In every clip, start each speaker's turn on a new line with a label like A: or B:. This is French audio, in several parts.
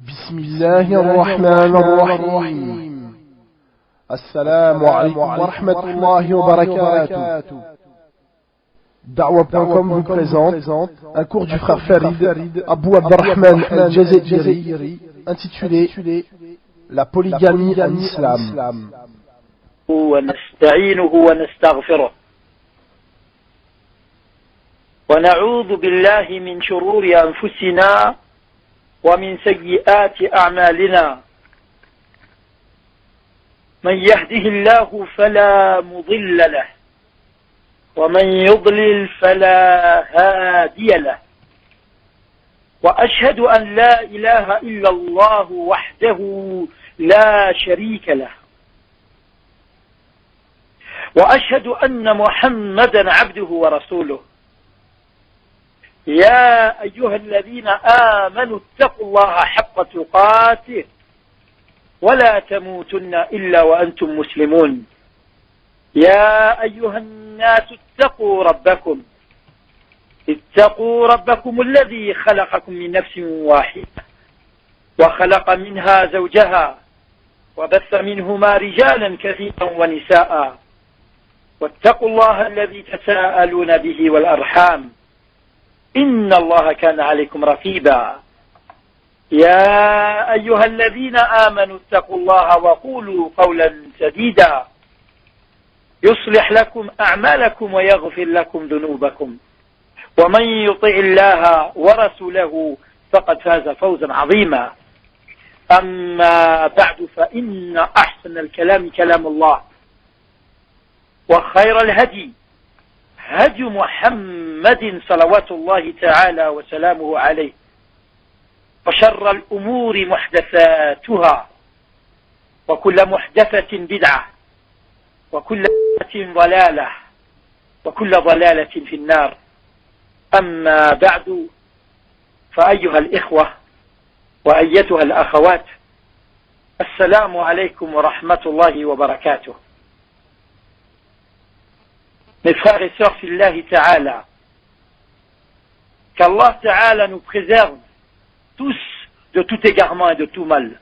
A: بسم الله الرحمن الرحيم. السلام عليكم ورحمة الله وبركاته. Da'wa.com vous présente un cours du frère Farid Abou Abdurrahman al-Jazayiri intitulé La polygamie en islam.
B: ونستعينه ونستغفره ونعوذ بالله من شرور أنفسنا ومن سيئات أعمالنا من يهده الله فلا مضل له ومن يضلل فلا هادي له وأشهد أن لا إله إلا الله وحده لا شريك له وأشهد أن محمدا عبده ورسوله يا أيها الذين آمنوا اتقوا الله حق تقاته ولا تموتن إلا وأنتم مسلمون يا أيها الناس اتقوا ربكم الذي خلقكم من نفس واحدة وخلق منها زوجها وبث منهما رجالا كثيرا ونساء واتقوا الله الذي تساءلون به والأرحام إن الله كان عليكم رقيبا يا أيها الذين آمنوا اتقوا الله وقولوا قولا سديدا يصلح لكم أعمالكم ويغفر لكم ذنوبكم ومن يطع الله ورسوله فقد فاز فوزا عظيما أما بعد فإن أحسن الكلام كلام الله وخير الهدي هدي محمد صلوات الله تعالى وسلامه عليه وشر الأمور محدثاتها وكل محدثة بدعة وكل بدعة ضلالة وكل ضلالة في النار أما بعد فأيها الإخوة وأيتها الأخوات السلام عليكم ورحمة الله وبركاته. Mes frères et sœurs, fillahi ta'ala, qu'Allah ta'ala nous préserve tous de tout égarement et de tout mal,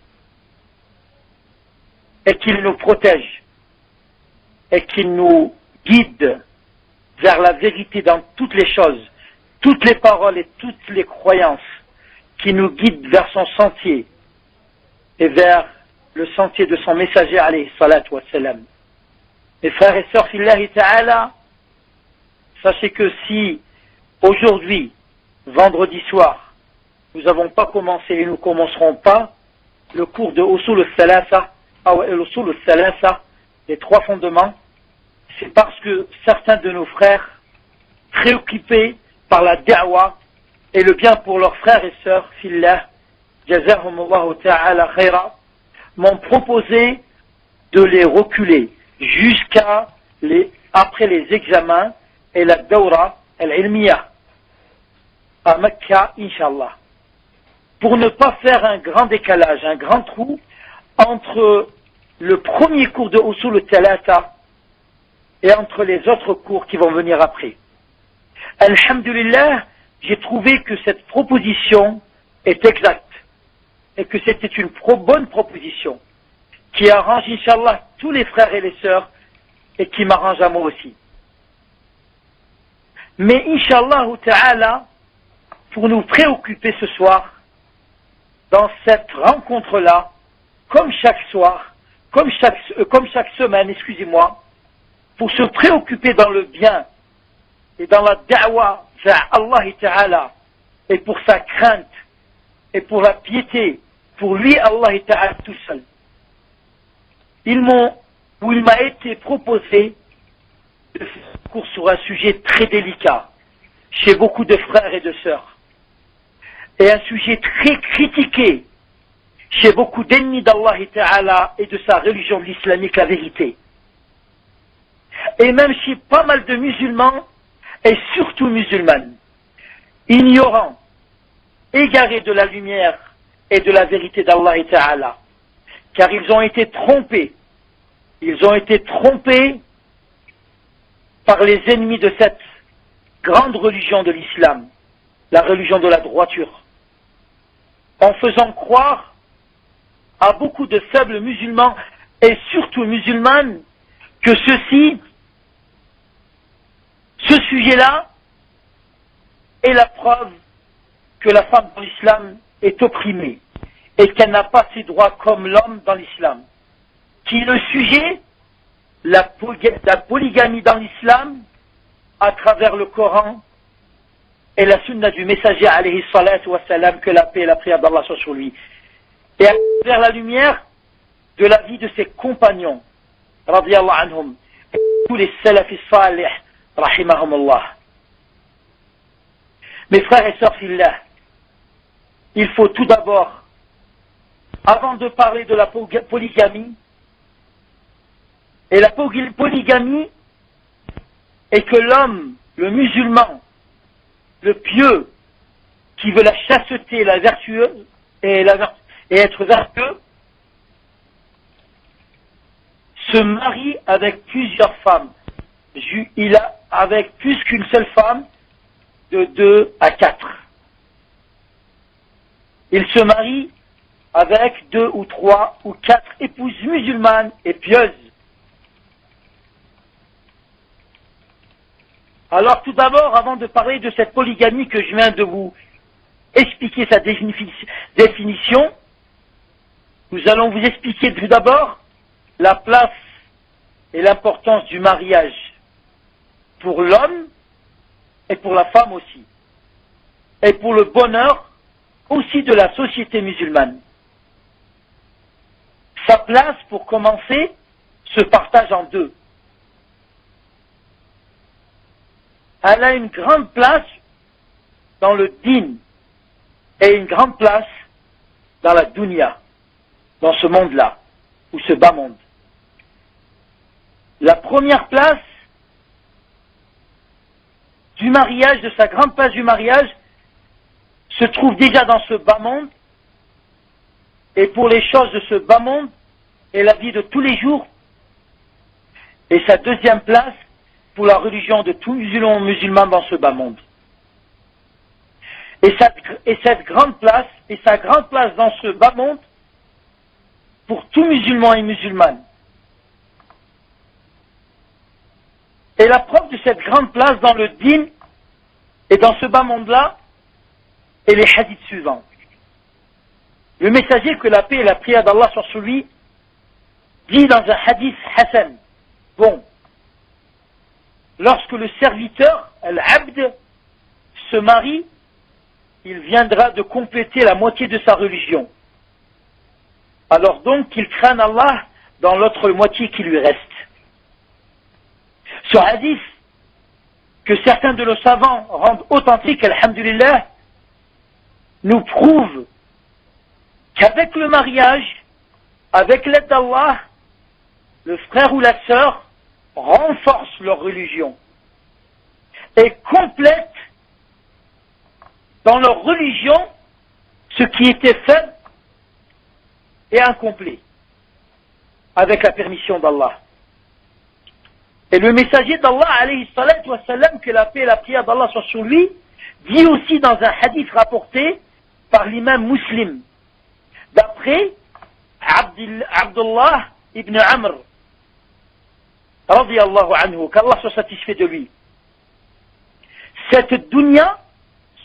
B: et qu'il nous protège, et qu'il nous guide vers la vérité dans toutes les choses, toutes les paroles et toutes les croyances, qui nous guide vers son sentier, et vers le sentier de son messager, alayhi salatu wassalam. Mes frères et sœurs, fillahi ta'ala, sachez que si aujourd'hui, vendredi soir, nous n'avons pas commencé et nous ne commencerons pas le cours de Usul al-Thalatha, les trois fondements, c'est parce que certains de nos frères, préoccupés par la da'wa et le bien pour leurs frères et sœurs, fillah, jazahumullahu ta'ala khaira, m'ont proposé de les reculer jusqu'à après les examens et la Dawra al-Ilmiya à Mecca, Inch'Allah, pour ne pas faire un grand décalage, un grand trou entre le premier cours de Usul al-Thalatha et entre les autres cours qui vont venir après. Alhamdulillah, j'ai trouvé que cette proposition est exacte et que c'était une bonne proposition qui arrange, Inch'Allah, tous les frères et les sœurs et qui m'arrange à moi aussi. Mais Inch'Allah ta'ala, pour nous préoccuper ce soir, dans cette rencontre-là, comme chaque soir, comme chaque semaine, excusez-moi, pour se préoccuper dans le bien et dans la da'wa vers Allah ta'ala, et pour sa crainte, et pour la piété, pour lui Allah ta'ala tout seul. Il m'a été proposé de faire un cours sur un sujet très délicat chez beaucoup de frères et de sœurs, et un sujet très critiqué chez beaucoup d'ennemis d'Allah Ta'ala et de sa religion islamique, la vérité, et même chez pas mal de musulmans et surtout musulmanes, ignorants, égarés de la lumière et de la vérité d'Allah Ta'ala, car ils ont été trompés par les ennemis de cette grande religion de l'islam, la religion de la droiture. en faisant croire à beaucoup de faibles musulmans et surtout musulmanes que ce sujet-là est la preuve que la femme dans l'islam est opprimée et qu'elle n'a pas ses droits comme l'homme dans l'islam. Qui est le sujet, la polygamie dans l'islam à travers le Coran et la sunna du messager alayhi salatu wa salam, que la paix et la prière d'Allah soient sur lui. Et à travers la lumière de la vie de ses compagnons, radiyallahu anhum, et tous les salafis salih, rahimahumullah. Mes frères et sœurs fillah, il faut tout d'abord, avant de parler de la polygamie, et la polygamie est que l'homme, le musulman, le pieux, qui veut la chasteté, la vertueuse, et être vertueux, se marie avec plusieurs femmes. Il a avec plus qu'une seule femme, de 2 à 4. Il se marie avec 2 ou 3 ou 4 épouses musulmanes et pieuses. Alors tout d'abord, avant de parler de cette polygamie que je viens de vous expliquer sa définition, nous allons vous expliquer tout d'abord la place et l'importance du mariage pour l'homme et pour la femme aussi, et pour le bonheur aussi de la société musulmane. Sa place, pour commencer, se partage en deux. Elle a une grande place dans le din et une grande place dans la dunya, dans ce monde-là, ou ce bas monde. La première place du mariage, de sa grande place du mariage, se trouve déjà dans ce bas monde, et pour les choses de ce bas monde, et la vie de tous les jours, et sa deuxième place pour la religion de tous musulmans dans ce bas monde. Et cette grande place, et sa grande place dans ce bas monde, pour tous musulmans et musulmanes. Et la preuve de cette grande place dans le din et dans ce bas monde-là est les hadiths suivants. Le messager, que la paix et la prière d'Allah soient sur lui, dit dans un hadith Hassan, bon, lorsque le serviteur, al-abd, se marie, il viendra de compléter la moitié de sa religion. Alors donc qu'il craigne Allah dans l'autre moitié qui lui reste. Ce hadith, que certains de nos savants rendent authentique, alhamdulillah, nous prouve qu'avec le mariage, avec l'aide d'Allah, le frère ou la sœur renforce leur religion et complète dans leur religion ce qui était faible et incomplet, avec la permission d'Allah. Et le messager d'Allah, alayhi salatu wa salam, que la paix et la prière d'Allah soient sur lui, dit aussi dans un hadith rapporté par l'imam Muslim, d'après Abdullah ibn Amr, radiyallahu anhu, qu'Allah soit satisfait de lui. Cette dunya,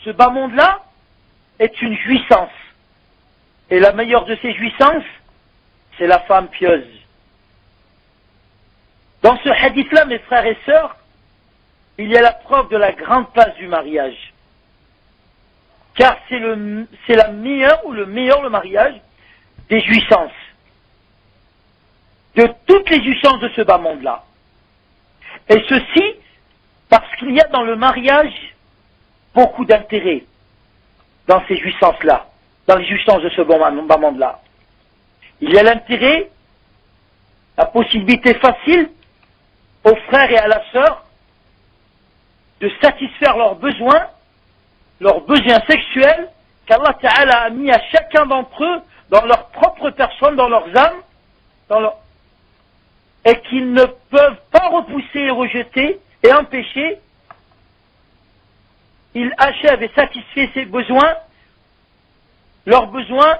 B: ce bas monde-là, est une jouissance. Et la meilleure de ces jouissances, c'est la femme pieuse. Dans ce hadith-là, mes frères et sœurs, il y a la preuve de la grande place du mariage. Car c'est la meilleure ou le meilleur, le mariage, des jouissances. De toutes les jouissances de ce bas monde-là. Et ceci, parce qu'il y a dans le mariage beaucoup d'intérêt dans ces jouissances-là, dans les jouissances de ce bas monde-là. Il y a l'intérêt, la possibilité facile aux frères et à la sœur de satisfaire leurs besoins sexuels qu'Allah Ta'ala a mis à chacun d'entre eux dans leur propre personne, dans leurs âmes, et qu'ils ne peuvent pas repousser et rejeter et empêcher. Il achève et satisfait ses besoins leurs besoins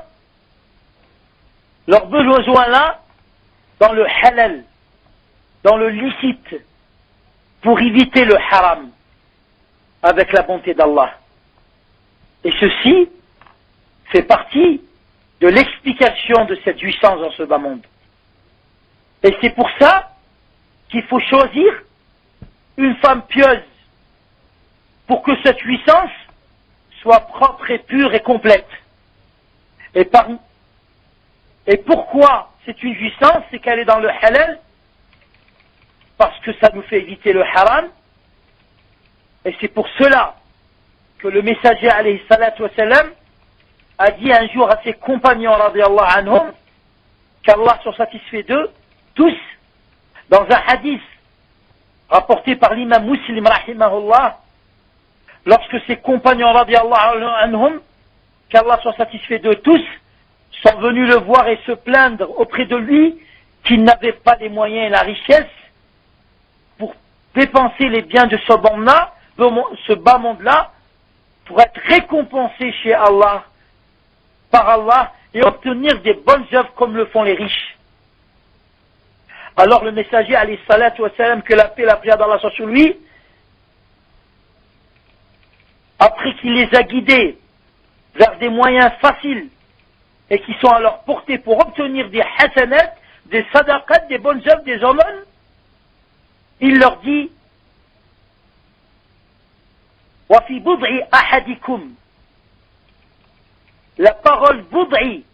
B: là, dans le halal, dans le licite, pour éviter le haram, avec la bonté d'Allah. Et ceci fait partie de l'explication de cette jouissance dans ce bas monde. Et c'est pour ça qu'il faut choisir une femme pieuse, pour que cette jouissance soit propre et pure et complète. Et pourquoi c'est une jouissance? C'est qu'elle est dans le halal, parce que ça nous fait éviter le haram. Et c'est pour cela que le messager alayhi salatu wa salam a dit un jour à ses compagnons radiyallahu anhum qu'Allah soit satisfait d'eux tous, dans un hadith rapporté par l'imam Muslim rahimahullah, lorsque ses compagnons radiyallahu anhum, qu'Allah soit satisfait d'eux tous, sont venus le voir et se plaindre auprès de lui qu'ils n'avaient pas les moyens et la richesse pour dépenser les biens de ce bas monde-là, pour être récompensés chez Allah, par Allah, et obtenir des bonnes œuvres comme le font les riches. Alors le messager, alayhi salatu wa salam, que la paix et la prière d'Allah soit sur lui, après qu'il les a guidés vers des moyens faciles et qui sont à leur portée pour obtenir des hasanat, des sadaqat, des bonnes œuvres, des aumônes, il leur dit wa fi bud'i ahadikum. La parole bud'i,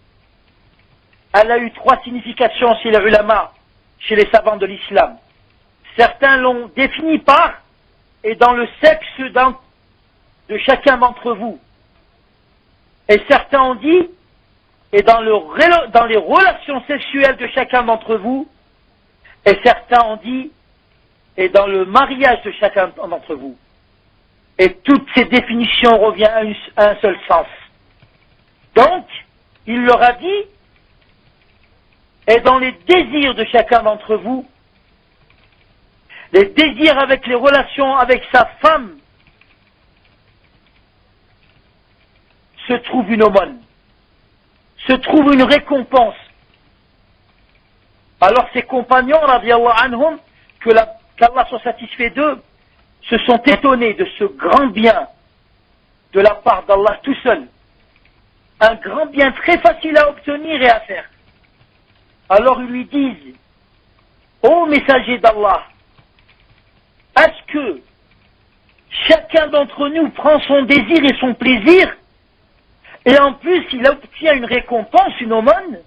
B: elle a eu 3 significations chez les ulama, chez les savants de l'islam. Certains l'ont défini par et dans le sexe de chacun d'entre vous. Et certains ont dit et dans les relations sexuelles de chacun d'entre vous. Et certains ont dit et dans le mariage de chacun d'entre vous. Et toutes ces définitions reviennent à un seul sens. Donc, il leur a dit, et dans les désirs de chacun d'entre vous, les désirs avec les relations avec sa femme, se trouve une aumône, se trouve une récompense. Alors ses compagnons, radiyallahu anhum, qu'Allah soit satisfait d'eux, se sont étonnés de ce grand bien de la part d'Allah tout seul. Un grand bien très facile à obtenir et à faire. Alors ils lui disent, ô messager d'Allah, est-ce que chacun d'entre nous prend son désir et son plaisir, et en plus il obtient une récompense, une aumône?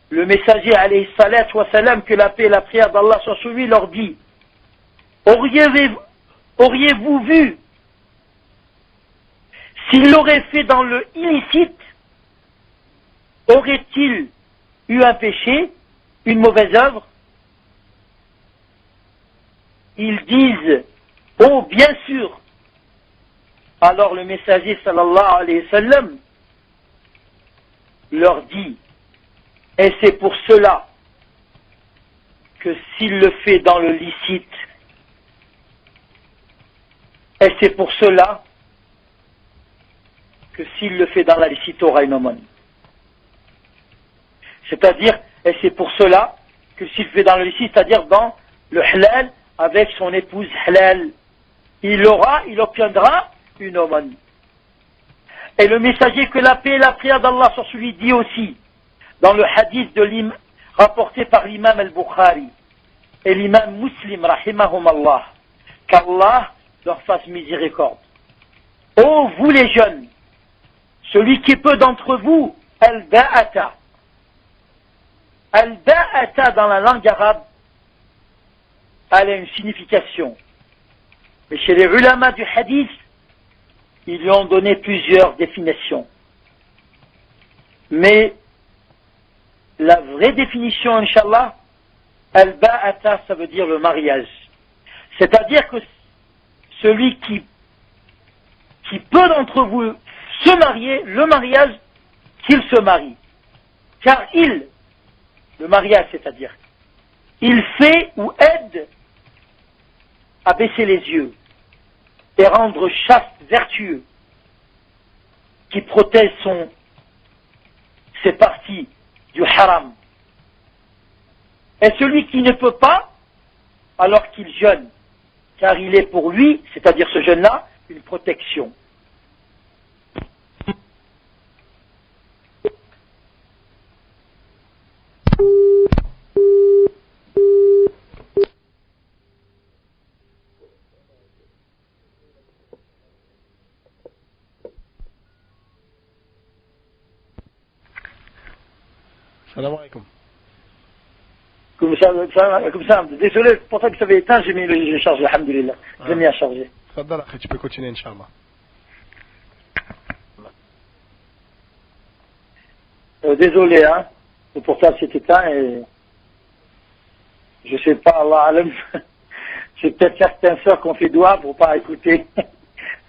B: Le messager alayhi salatu wa salam, que la paix et la prière d'Allah soient sur lui, leur dit, auriez-vous vu s'il l'aurait fait dans le illicite, aurait-il eu un péché, une mauvaise œuvre? Ils disent, oh bien sûr. Alors le messager sallallahu alayhi wa sallam leur dit, et c'est pour cela que s'il le fait dans le licite, et c'est pour cela que s'il le fait dans la licite, aura une aumône. C'est-à-dire, et c'est pour cela que s'il le fait dans le licite, c'est-à-dire dans le halal, avec son épouse halal, il obtiendra une aumône. Et le messager, que la paix et la prière d'Allah sur lui, dit aussi, dans le hadith rapporté par l'imam al-Bukhari et l'imam Muslim, rahimahum Allah, qu'Allah leur fasse miséricorde. Ô vous les jeunes, celui qui peut d'entre vous, al-ba'ata. Al-ba'ata dans la langue arabe, elle a une signification. Mais chez les ulama du hadith, ils lui ont donné plusieurs définitions. Mais la vraie définition, Inch'Allah, al-ba'ata, ça veut dire le mariage. C'est-à-dire que celui qui peut d'entre vous se marier, le mariage, qu'il se marie. Car le mariage, c'est-à-dire, il fait ou aide à baisser les yeux et rendre chaste, vertueux. qui protège ses parties du haram. Et celui qui ne peut pas, alors qu'il jeûne, car il est pour lui, c'est-à-dire ce jeûne-là, une protection.
A: Salam alaikum.
B: Comme ça, désolé, pour ça que ça avait éteint, j'ai chargé, alhamdulillah. J'ai mis à charger.
A: Fadal, après tu peux continuer, Inch'Allah.
B: Désolé, hein, le portable s'est éteint et je sais pas, Allah alam, c'est peut-être certaines sœurs qu'on fait doigt pour pas écouter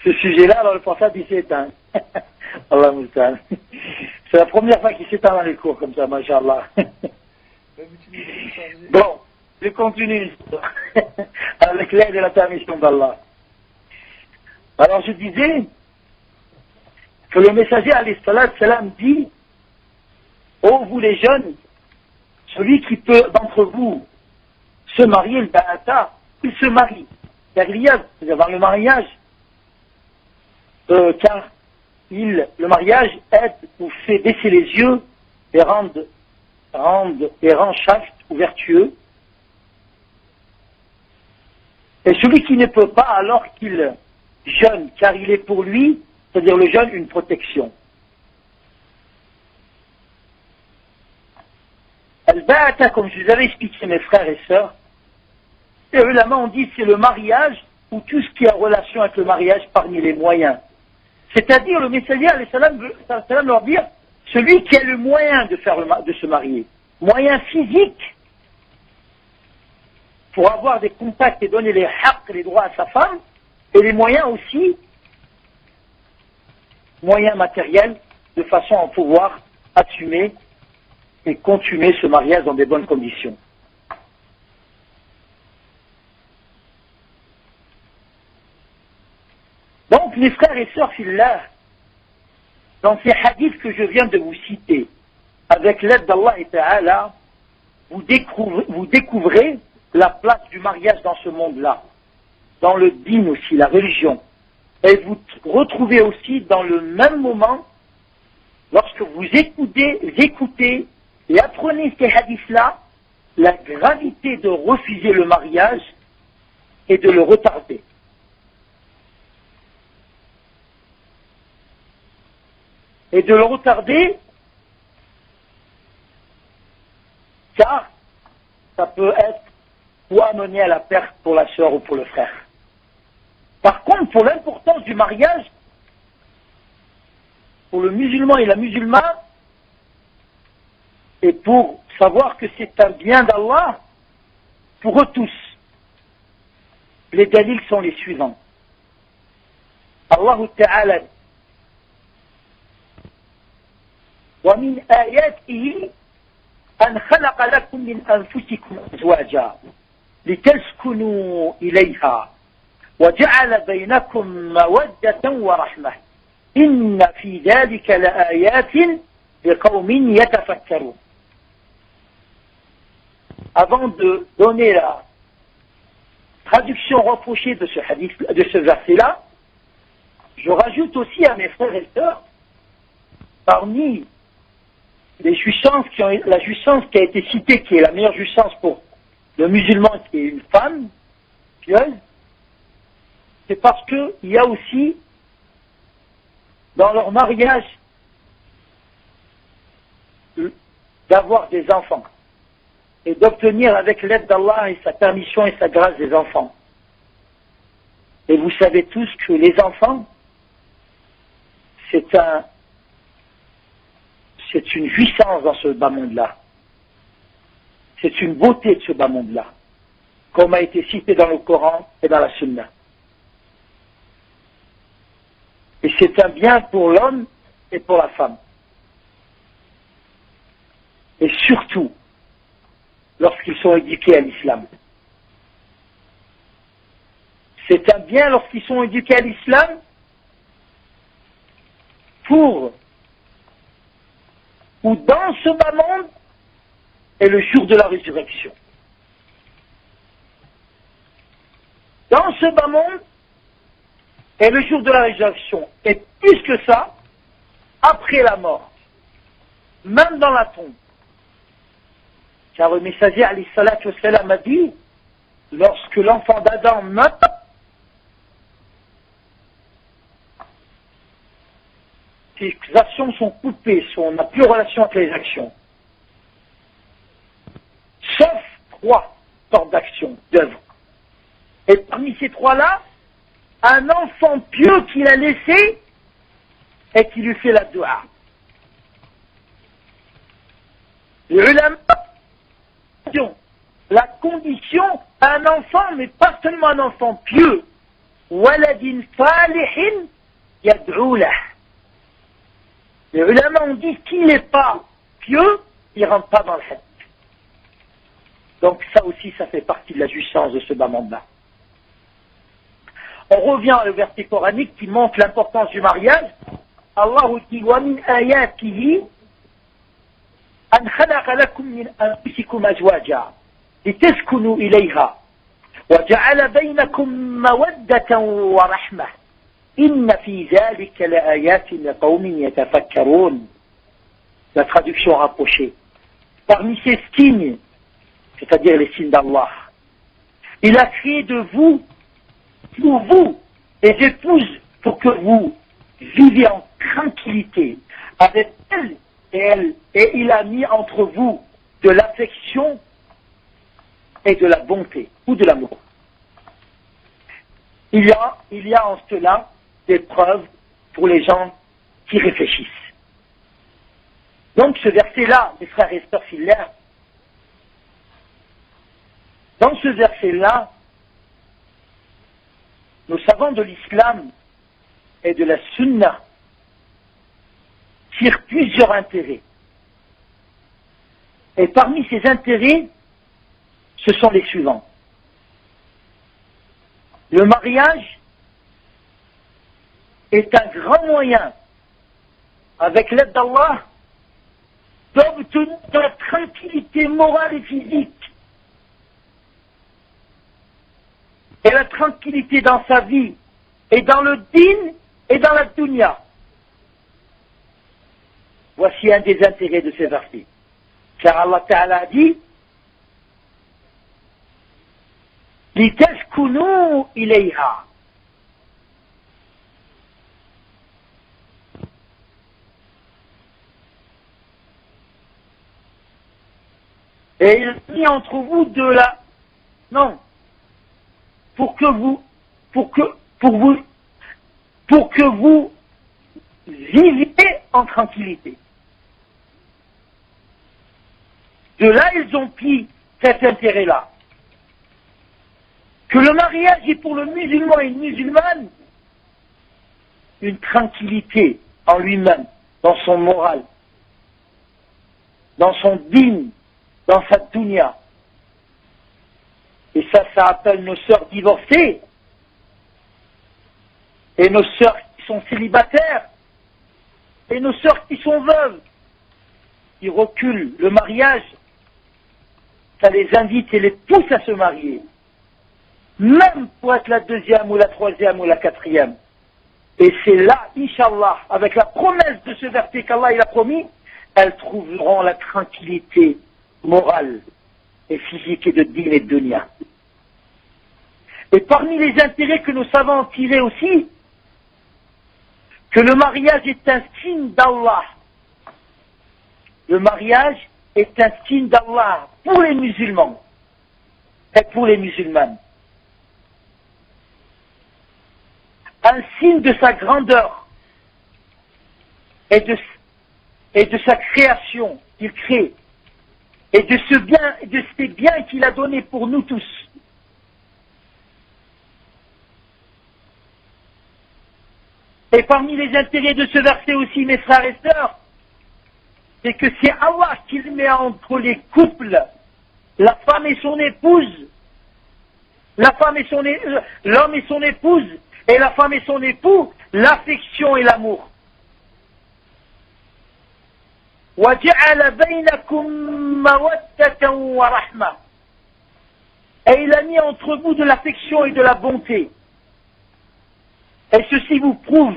B: ce sujet-là, alors le portable il s'est éteint. Allah moussal. C'est la première fois qu'il s'éteint dans les cours comme ça, mashallah. Bon, je continue avec l'aide et la permission d'Allah. Alors je disais que le messager alayhi salam dit: ô vous les jeunes, celui qui peut d'entre vous se marier, le ba'ata, il se marie. Car il y a, dans le mariage, car le mariage aide ou fait baisser les yeux et rend chaste ou vertueux. Et celui qui ne peut pas alors qu'il jeûne, car il est pour lui, c'est-à-dire le jeûne, une protection. Al-Ba'ata, comme je vous avais expliqué mes frères et sœurs, et ulama on dit c'est le mariage ou tout ce qui est en relation avec le mariage parmi les moyens. C'est-à-dire le messager alayhi salam leur dire celui qui a le moyen de se marier, moyen physique pour avoir des contacts et donner les haqq, les droits à sa femme, et les moyens aussi, moyens matériels, de façon à pouvoir assumer et consommer ce mariage dans des bonnes conditions. Donc, mes frères et sœurs fillah, dans ces hadiths que je viens de vous citer, avec l'aide d'Allah Ta'ala, vous découvrez la place du mariage dans ce monde-là, dans le dîn aussi, la religion. Et vous retrouvez aussi dans le même moment, lorsque vous écoutez et apprenez ces hadiths-là, la gravité de refuser le mariage et de le retarder. Et de le retarder, car ça peut être ou amener à la perte pour la sœur ou pour le frère. Par contre, pour l'importance du mariage, pour le musulman et la musulmane, et pour savoir que c'est un bien d'Allah, pour eux tous, les dalils sont les suivants. Allah Ta'ala ومن آياته أن خلق لكم من أنفسكم أزواجا لتسكنوا إليها وجعل بينكم مودة ورحمة إن في ذلك لآيات لقوم يتفكرون. Avant de donner la traduction rapprochée de ce verset-là, je rajoute aussi à mes frères et sœurs, parmi la jouissance qui a été citée, qui est la meilleure jouissance pour le musulman, qui est une femme pieuse, c'est parce qu'il y a aussi dans leur mariage d'avoir des enfants et d'obtenir avec l'aide d'Allah et sa permission et sa grâce des enfants. Et vous savez tous que les enfants, c'est une jouissance dans ce bas monde-là. C'est une beauté de ce bas monde-là, comme a été cité dans le Coran et dans la Sunna. Et c'est un bien pour l'homme et pour la femme. Et surtout, lorsqu'ils sont éduqués à l'islam. C'est un bien lorsqu'ils sont éduqués à l'islam, pour ou dans ce bas monde est le jour de la résurrection. Dans ce bas monde est le jour de la résurrection. Et plus que ça, après la mort, même dans la tombe. Car le messager alayhi salatu wassalam a dit, lorsque l'enfant d'Adam meurt, ses actions sont coupées, on n'a plus relation avec les actions. Sauf 3 sortes d'actions, d'œuvres. Et parmi ces 3-là, un enfant pieux qu'il a laissé et qui lui fait la dua. Les ulama, la condition d'un enfant, mais pas seulement un enfant pieux, waladin falihin yad'u lah. Les ulama ont dit qu'il n'est pas pieux, il ne rentre pas dans le hadith. Donc ça aussi, ça fait partie de la jouissance de ce bas monde-là. On revient au verset coranique qui montre l'importance du mariage. Allah dit wa min ayatihi an khalaqa lakum min anfusikum azwaja litaskunu ilayha wa ja'ala baynakum mawaddatan wa rahmah inna fi dhalika laayatin liqaumin yatafakkarun. La traduction rapprochée. Parmi ces signes, c'est-à-dire les signes d'Allah, il a créé de vous, pour vous, les épouses, pour que vous viviez en tranquillité avec elle, et il a mis entre vous de l'affection et de la bonté, ou de l'amour. Il y a en cela des preuves pour les gens qui réfléchissent. Donc ce verset-là, mes frères et sœurs filaires, dans ce verset-là, nos savants de l'islam et de la sunna tirent plusieurs intérêts. Et parmi ces intérêts, ce sont les suivants. Le mariage est un grand moyen, avec l'aide d'Allah, d'obtenir de la tranquillité morale et physique, et la tranquillité dans sa vie, et dans le din, et dans la dunya. Voici un des intérêts de ces versets. Car Allah Ta'ala a dit, لِتَسْكُنُوا إِلَيْهَا. Et il a mis entre vous de la... Non. Pour que vous viviez en tranquillité. De là, ils ont pris cet intérêt-là. Que le mariage est pour le musulman et une musulmane une tranquillité en lui-même, dans son moral, dans son dîme, dans sa dunya. Et ça appelle nos sœurs divorcées et nos sœurs qui sont célibataires et nos sœurs qui sont veuves, qui reculent le mariage. Ça les invite et les pousse à se marier, même pour être la 2e ou la 3e ou la 4e. Et c'est là, Inch'Allah, avec la promesse de ce verset qu'Allah il a promis, elles trouveront la tranquillité morale et physique et de din et de dunya. Et parmi les intérêts que nos savants ont tirés aussi, que le mariage est un signe d'Allah. Le mariage est un signe d'Allah pour les musulmans et pour les musulmanes. Un signe de sa grandeur et de sa création qu'il crée et de ces biens qu'il a donnés pour nous tous. Et parmi les intérêts de ce verset aussi, mes frères et sœurs, c'est que c'est Allah qui met entre les couples, la femme et son épouse, l'homme et son épouse, et la femme et son époux, l'affection et l'amour. وَجَعَلَ بَيْنَكُمْ مَوَدَّةً وَرَحْمَةً. Et il a mis entre vous de l'affection et de la bonté. Et ceci vous prouve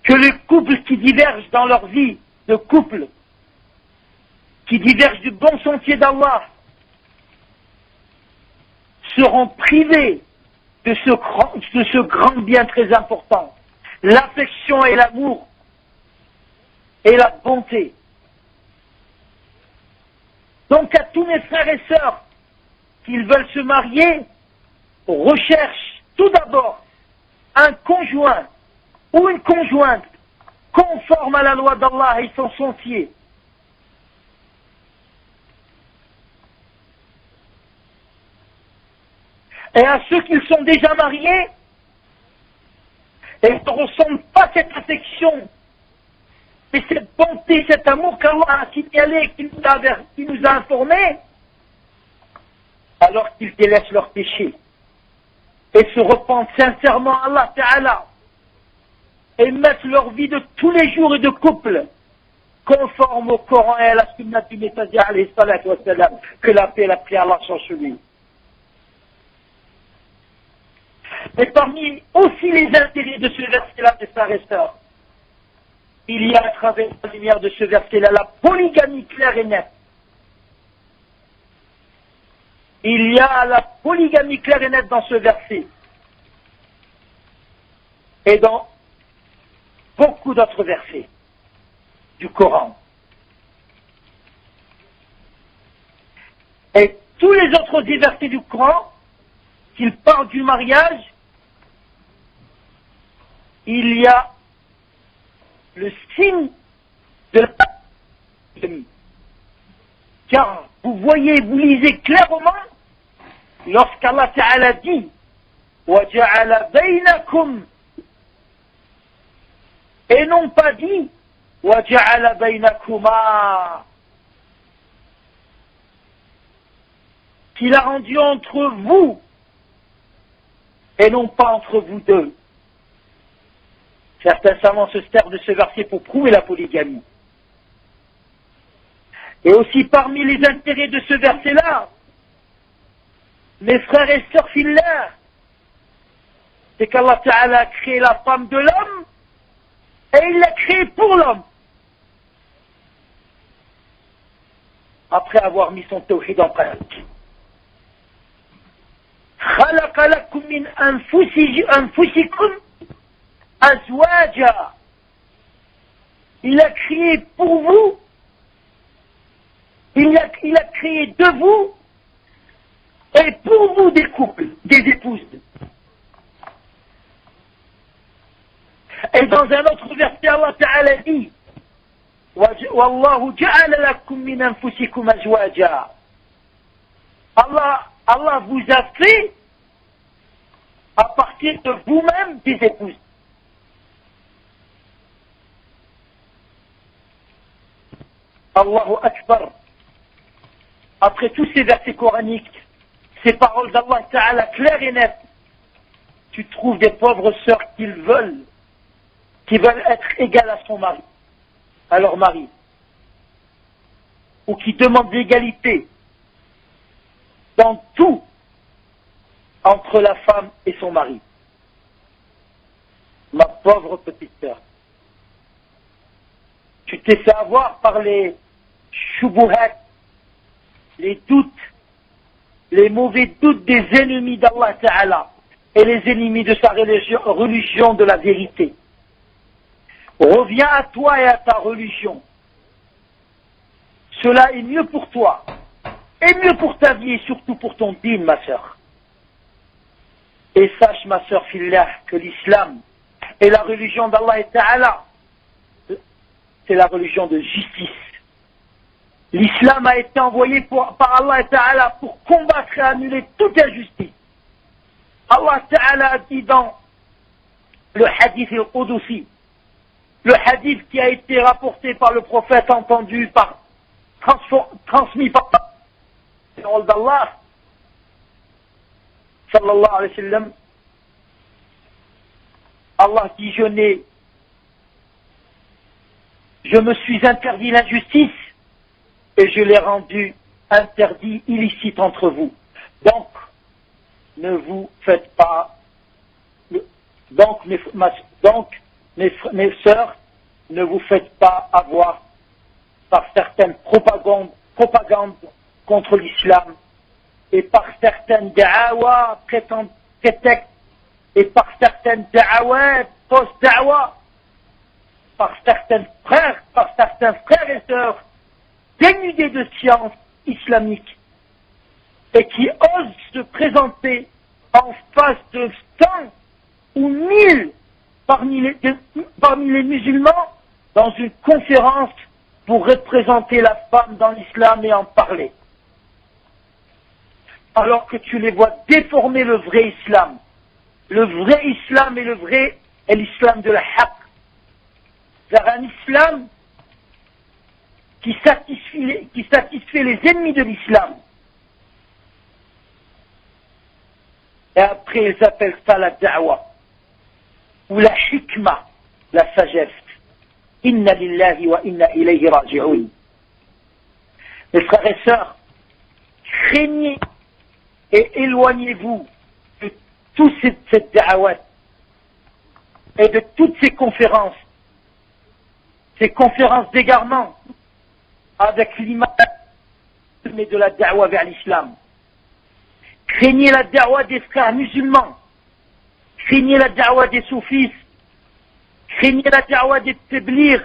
B: que les couples qui divergent dans leur vie de couple, qui divergent du bon sentier d'Allah, seront privés de ce grand bien très important, l'affection et l'amour et la bonté. Donc à tous mes frères et sœurs qui veulent se marier, recherchent tout d'abord un conjoint ou une conjointe conforme à la loi d'Allah et son sentier. Et à ceux qui sont déjà mariés et ne ressentent pas cette affection et cette bonté, cet amour qu'Allah a signalé, qui nous a informés, alors qu'ils délaissent leurs péchés et se repentent sincèrement à Allah Ta'ala et mettent leur vie de tous les jours et de couple conforme au Coran et à la Sunna du Messager alayhi salatu wa salam, que la paix et la prière Allah sont sur lui. Mais parmi aussi les intérêts de ce verset-là, mes frères et sœurs, il y a à travers la lumière de ce verset-là la polygamie claire et nette. Il y a la polygamie claire et nette dans ce verset. Et dans beaucoup d'autres versets du Coran. Et tous les autres versets du Coran, qu'il parle du mariage, il y a le signe de la polygamie. Car vous voyez, vous lisez clairement, lorsqu'Allah Ta'ala dit وَجَعَلَ بَيْنَكُمْ, et non pas dit وَجَعَلَ بَيْنَكُمَا, qu'il a rendu entre vous et non pas entre vous deux. Certains savants se servent de ce verset pour prouver la polygamie. Et aussi parmi les intérêts de ce verset-là, mes frères et sœurs filles, c'est qu'Allah Ta'ala a créé la femme de l'homme et il l'a créée pour l'homme. Après avoir mis son tawhid en pratique. خلق لكم من أنفسكم أزواجا. Il a créé pour vous, il a créé de vous et pour vous des couples, des épouses. Et dans un autre verset, Allah Ta'ala dit وَاللَّهُ جَعَلَ لَكُم مِّنْ أَنفُسِكُمْ أَزْوَاجًا. Allah vous a fait à partir de vous-même des épouses. Allahu Akbar. Après tous ces versets coraniques, ces paroles d'Allah Ta'ala claires et nettes, tu trouves des pauvres sœurs qui veulent être égales à son mari, à leur mari, ou qui demandent l'égalité dans tout entre la femme et son mari. Ma pauvre petite sœur, tu t'es fait avoir par les shubuhat, les doutes, les mauvais doutes des ennemis d'Allah Ta'ala et les ennemis de sa religion de la vérité. Reviens à toi et à ta religion. Cela est mieux pour toi, et mieux pour ta vie et surtout pour ton dîn, ma sœur. Et sache, ma sœur fillah, que l'islam et la religion d'Allah Ta'ala, c'est la religion de justice. L'islam a été envoyé par Allah Ta'ala pour combattre et annuler toute injustice. Allah Ta'ala a dit dans le hadith al-Qudusi, le hadith qui a été rapporté par le prophète, entendu transmis par la parole d'Allah, sallallahu alayhi wa sallam, Allah dit: je je me suis interdit l'injustice et je l'ai rendu interdit, illicite entre vous. Donc, ne vous faites pas, donc mes sœurs, ne vous faites pas avoir par certaines propagandes contre l'islam et par certaines da'awa prétextes et par certaines da'awa post-da'awa, par certains frères et sœurs dénudés de science islamique et qui osent se présenter en face de 100 ou 1000 parmi les musulmans dans une conférence pour représenter la femme dans l'islam et en parler. Alors que tu les vois déformer le vrai islam. Le vrai islam est l'islam de la haqq. C'est un islam qui satisfait les ennemis de l'islam. Et après ils appellent ça la da'wa ou la hikma, la sagesse. Inna lillahi wa inna ilayhi raji'un. Mes frères et sœurs, craignez et éloignez-vous de toute cette da'awat et de toutes ces conférences d'égarement avec l'image de la da'wa vers l'islam. Craignez la da'wa des frères musulmans, craignez la da'wa des soufis, craignez la da'wa des tabligh,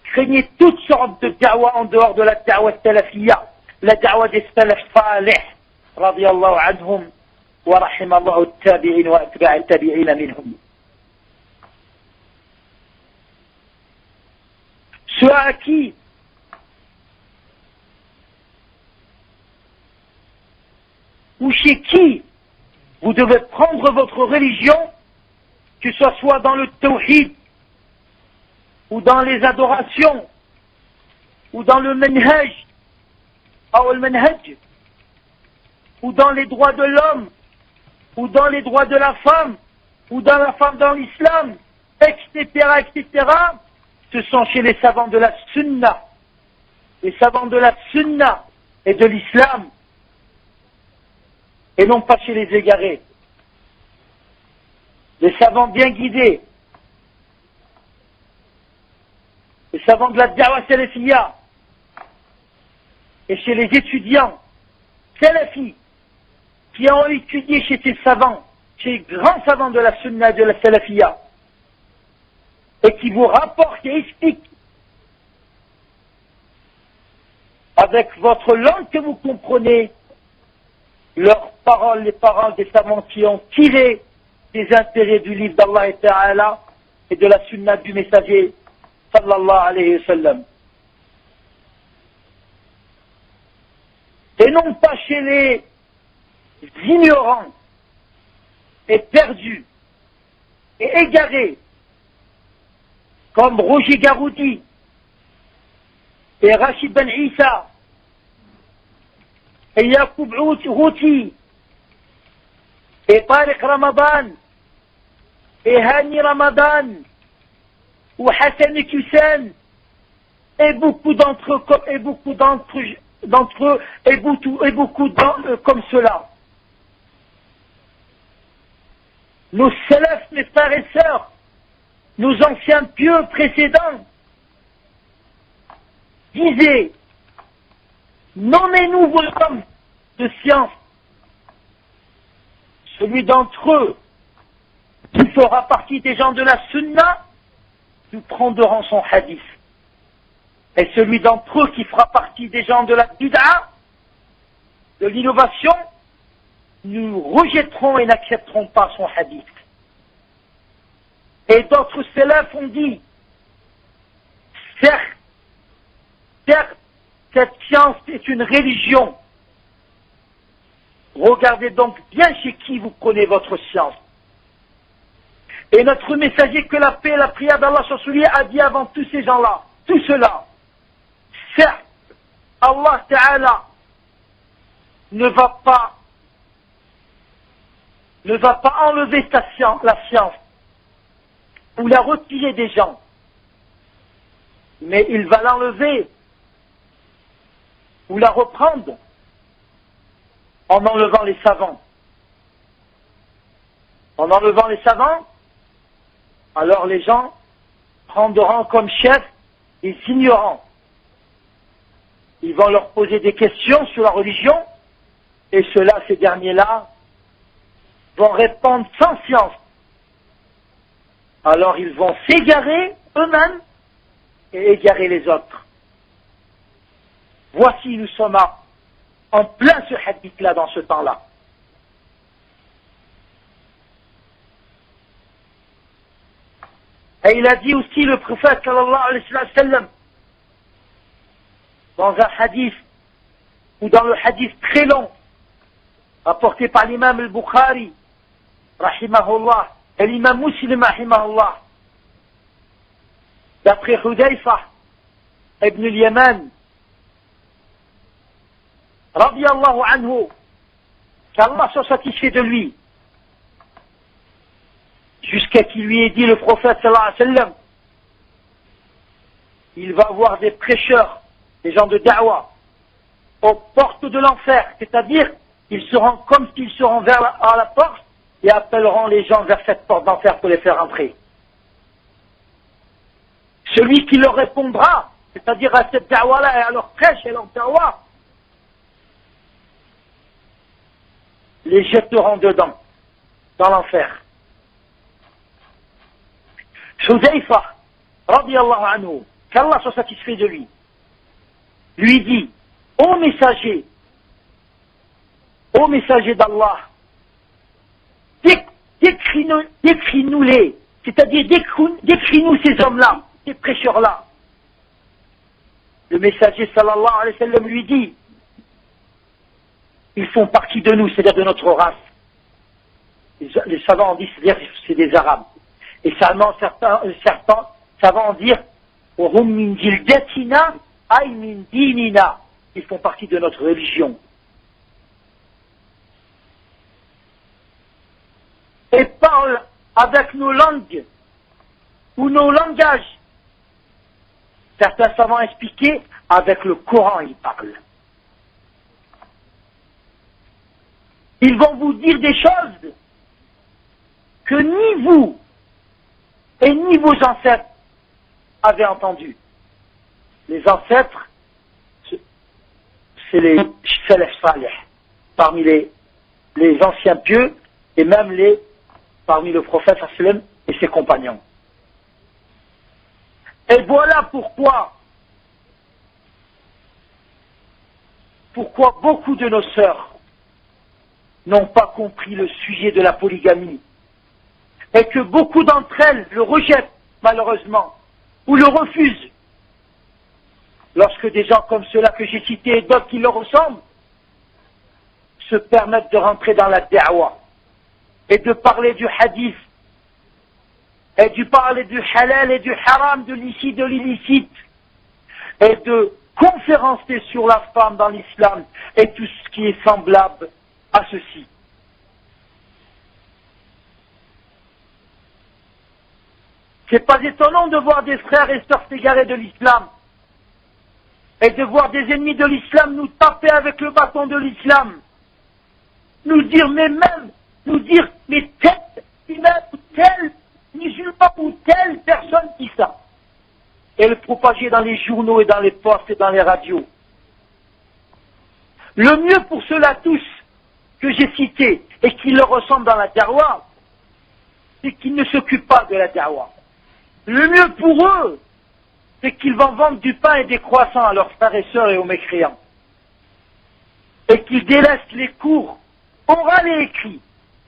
B: craignez toutes sortes de da'wa en dehors de la da'wa salafiyya, la da'wa des salaf salih, radiyallahu anhum, wa rahimallahu at-tabi'in wa atba'a at-tabi'in minhum. Ceux à qui ou chez qui vous devez prendre votre religion, que ce soit dans le tawhid, ou dans les adorations, ou dans le manhaj, ou dans les droits de l'homme, ou dans les droits de la femme, ou dans la femme dans l'islam, etc., etc., ce sont chez les savants de la sunna. Les savants de la sunna et de l'islam, et non pas chez les égarés. Les savants bien guidés, les savants de la da'wa salafiyya, et chez les étudiants salafis qui ont étudié chez ces savants, chez les grands savants de la sunna et de la salafiyya, et qui vous rapportent et expliquent avec votre langue que vous comprenez leurs paroles, les paroles des savants qui ont tiré des intérêts du livre d'Allah Ta'ala et de la sunna du messager sallallahu alayhi wa sallam. Et non pas chez les ignorants et perdus et égarés comme Roger Garoudi et Rachid Ben Issa et Yacoub Routi et Tariq Ramadan et Hani Ramadan ou Hassan Hussein et beaucoup d'entre eux comme cela. Nos salafs, mes frères et sœurs, nos anciens pieux précédents disaient: nommez-nous vos hommes de science. Celui d'entre eux qui fera partie des gens de la sunna, nous prendrons son hadith. Et celui d'entre eux qui fera partie des gens de la bid'a, de l'innovation, nous rejetterons et n'accepterons pas son hadith. Et d'autres salafs ont dit: certes, cette science est une religion. Regardez donc bien chez qui vous prenez votre science. Et notre messager, que la paix et la prière d'Allah sur lui, a dit avant tous ces gens-là, tout cela: certes, Allah Ta'ala ne va pas enlever la science ou la retirer des gens. mais il va l'enlever ou la reprendre en enlevant les savants. En enlevant les savants, alors les gens prendront comme chef les ignorants. Ils vont leur poser des questions sur la religion, et ceux-là, ces derniers-là, vont répondre sans science. Alors ils vont s'égarer eux-mêmes et égarer les autres. Voici, nous sommes en plein ce hadith-là dans ce temps-là. Et il a dit aussi le prophète sallallahu alayhi wa sallam dans un hadith ou dans le hadith très long rapporté par l'imam al-Bukhari rahimahullah et l'imam Muslim rahimahullah d'après Hudayfa ibn al-Yaman radiyallahu anhu, qu'Allah soit satisfait de lui, jusqu'à qu'il lui ait dit le prophète sallallahu alayhi wa sallam, il va avoir des prêcheurs, des gens de da'wah, aux portes de l'enfer, c'est-à-dire ils seront comme s'ils seront à la porte et appelleront les gens vers cette porte d'enfer pour les faire entrer. Celui qui leur répondra, c'est-à-dire à cette da'wah-là et à leur prêche et à leur da'wah, les jetteront dedans, dans l'enfer. Hudayfa, radiyallahu anhu, qu'Allah soit satisfait de lui dit, ô messager d'Allah, décris-nous-les, c'est-à-dire décris-nous ces hommes-là, ces prêcheurs-là. Le messager sallallahu alayhi wa sallam lui dit, ils font partie de nous, c'est-à-dire de notre race. Les savants ont dit, c'est-à-dire c'est des Arabes. Et seulement certains savants ont dit, hum min jildatina ay min dinina. Ils font partie de notre religion. Et parlent avec nos langues ou nos langages. Certains savants expliquaient, avec le Coran ils parlent. Ils vont vous dire des choses que ni vous et ni vos ancêtres avaient entendues. Les ancêtres, c'est les salaf salih, parmi les anciens pieux et même parmi le prophète sallam et ses compagnons. Et voilà pourquoi beaucoup de nos sœurs n'ont pas compris le sujet de la polygamie et que beaucoup d'entre elles le rejettent malheureusement ou le refusent lorsque des gens comme ceux-là que j'ai cités et d'autres qui leur ressemblent se permettent de rentrer dans la da'wah et de parler du hadith et de parler du halal et du haram, de licite, de l'illicite et de conférencer sur la femme dans l'islam et tout ce qui est semblable à ceci. C'est pas étonnant de voir des frères et sœurs s'égarer de l'islam et de voir des ennemis de l'islam nous taper avec le bâton de l'islam, nous dire mais tel imam ou tel musulman ou telle personne dit ça, et le propager dans les journaux et dans les postes et dans les radios. Le mieux pour ceux-là tous que j'ai cités et qui leur ressemblent dans la da'wah, c'est qu'ils ne s'occupent pas de la da'wah. Le mieux pour eux, c'est qu'ils vont vendre du pain et des croissants à leurs frères et sœurs et aux mécréants. Et qu'ils délaissent les cours oraux et écrits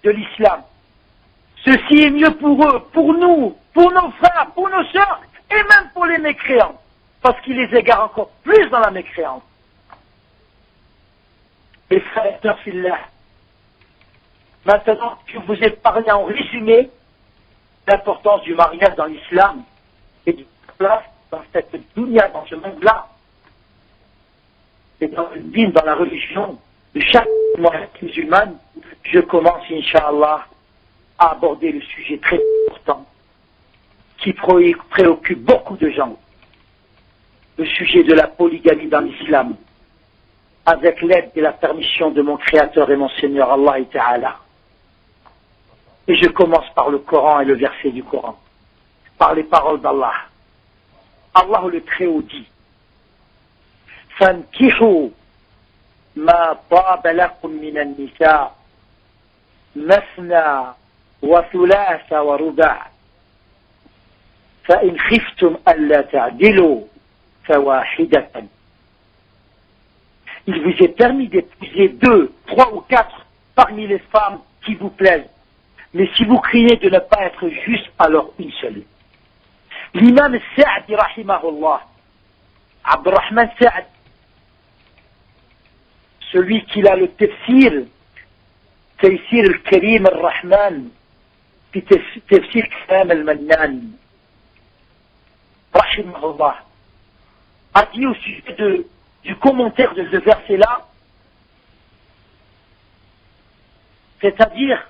B: de l'islam. Ceci est mieux pour eux, pour nous, pour nos frères, pour nos sœurs, et même pour les mécréants, parce qu'ils les égarent encore plus dans la mécréance. Les frères et sœurs fillah, maintenant que je vous ai parlé en résumé l'importance du mariage dans l'islam et de la place dans cette dunya, dans ce monde-là, et dans le din, dans la religion de chaque musulmane, je commence, Inch'Allah, à aborder le sujet très important qui préoccupe beaucoup de gens. le sujet de la polygamie dans l'islam, avec l'aide et la permission de mon Créateur et mon Seigneur Allah et Ta'ala. Et je commence par le Coran et le verset du Coran, par les paroles d'Allah. Allah le Très-Haut dit: فَانْكِحُوا مَا طَابَ لَكُم مِّنَ النِّسَاءِ مَثْنَى وَثُلَاثَ وَرُبَاعَ فَإِنْ خِفْتُمْ أَلَّا تَعْدِلُوا فَوَاحِدَةً. Il vous est permis d'épouser 2, 3 ou 4 parmi les femmes qui vous plaisent. Mais si vous craignez de ne pas être juste, alors une seule. L'imam Sa'di, rahimahullah, Abdurrahman Sa'd, celui qui a le tafsir, Taysir al-Karim al-Rahman, puis tafsir Kalam al-Mannan, rahimahullah, a dit au sujet du commentaire de ce verset-là, c'est-à-dire,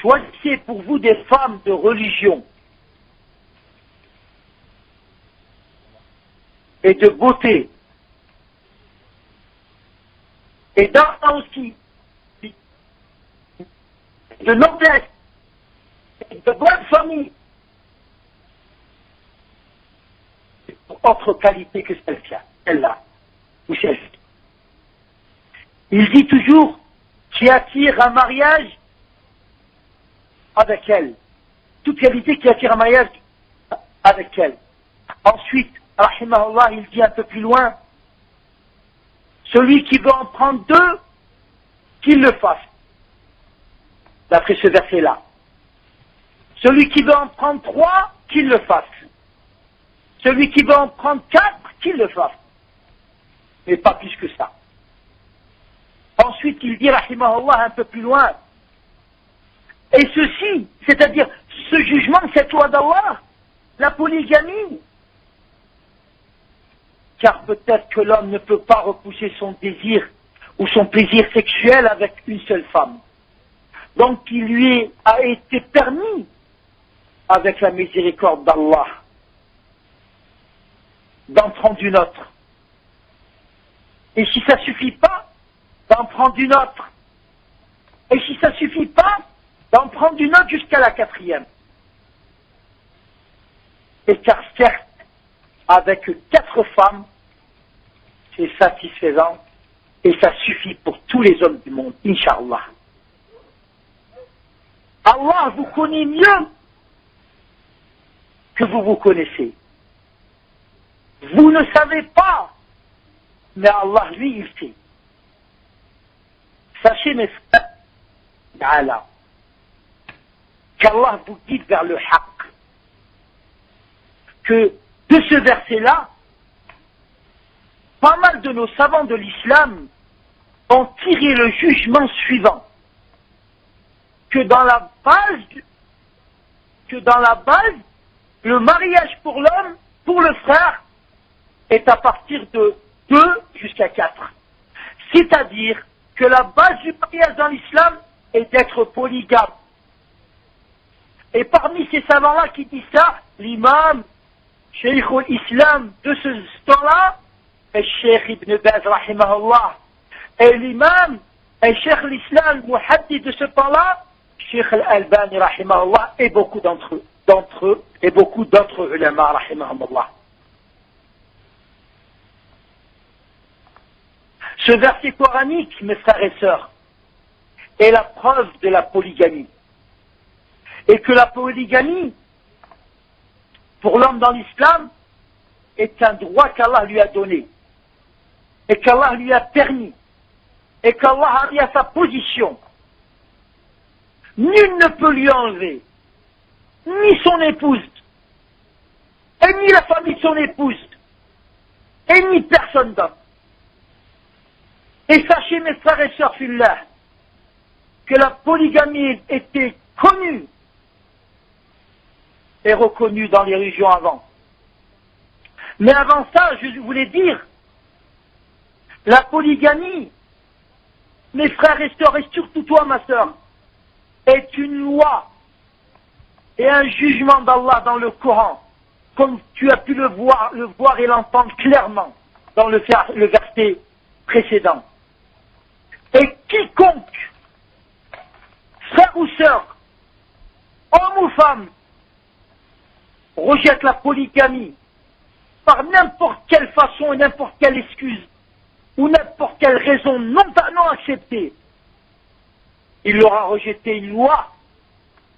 B: choisissez pour vous des femmes de religion et de beauté, et d'argent aussi, de noblesse, et de bonne famille, autre qualité que celle-là, ou celle-ci. Il dit toujours, qui attire un mariage avec elle. Toute qualité qui attire un mariage avec elle. Ensuite, rahimahullah, il dit un peu plus loin, celui qui veut en prendre 2, qu'il le fasse. D'après ce verset-là. Celui qui veut en prendre 3, qu'il le fasse. Celui qui veut en prendre 4, qu'il le fasse. Mais pas plus que ça. Ensuite, il dit, rahimahullah, un peu plus loin, et ceci, c'est-à-dire ce jugement, cette loi d'Allah, la polygamie, car peut-être que l'homme ne peut pas repousser son désir ou son plaisir sexuel avec une seule femme. Donc il lui a été permis, avec la miséricorde d'Allah, d'en prendre une autre. Et si ça ne suffit pas, d'en prendre une autre. Et si ça ne suffit pas, d'en prendre une autre jusqu'à la 4e. Et car certes, avec 4 femmes, c'est satisfaisant et ça suffit pour tous les hommes du monde, Inch'Allah. Allah vous connaît mieux que vous vous connaissez. Vous ne savez pas, mais Allah, lui, il sait. Sachez, mes frères, Ta'ala, qu'Allah vous guide vers le haqq. Que de ce verset-là, pas mal de nos savants de l'islam ont tiré le jugement suivant. Que dans la base, le mariage pour l'homme, pour le frère, est à partir de 2 jusqu'à 4. C'est-à-dire que la base du mariage dans l'islam est d'être polygame. Et parmi ces savants-là qui disent ça, l'imam, Cheikh al-Islam de ce temps-là, est Cheikh Ibn Baz, rahimahullah. Et l'imam, et Cheikh al-Islam, muhaddith de ce temps-là, Cheikh al-Albani, rahimahullah, et beaucoup d'entre eux, et beaucoup d'autres ulama, rahimahullah. Ce verset coranique, mes frères et sœurs, est la preuve de la polygamie. Et que la polygamie, pour l'homme dans l'islam, est un droit qu'Allah lui a donné. Et qu'Allah lui a permis. Et qu'Allah a mis à sa position. Nul ne peut lui enlever. Ni son épouse. Et ni la famille de son épouse. Et ni personne d'autre. Et sachez, mes frères et sœurs fillah, que la polygamie était connue et reconnue dans les religions avant. Mais avant ça, je voulais dire, la polygamie, mes frères et sœurs, et surtout toi, ma sœur, est une loi et un jugement d'Allah dans le Coran comme tu as pu le voir et l'entendre clairement dans le verset précédent. Et quiconque, frère ou sœur, homme ou femme, rejette la polygamie par n'importe quelle façon et n'importe quelle excuse ou n'importe quelle raison non acceptée, il aura rejeté une loi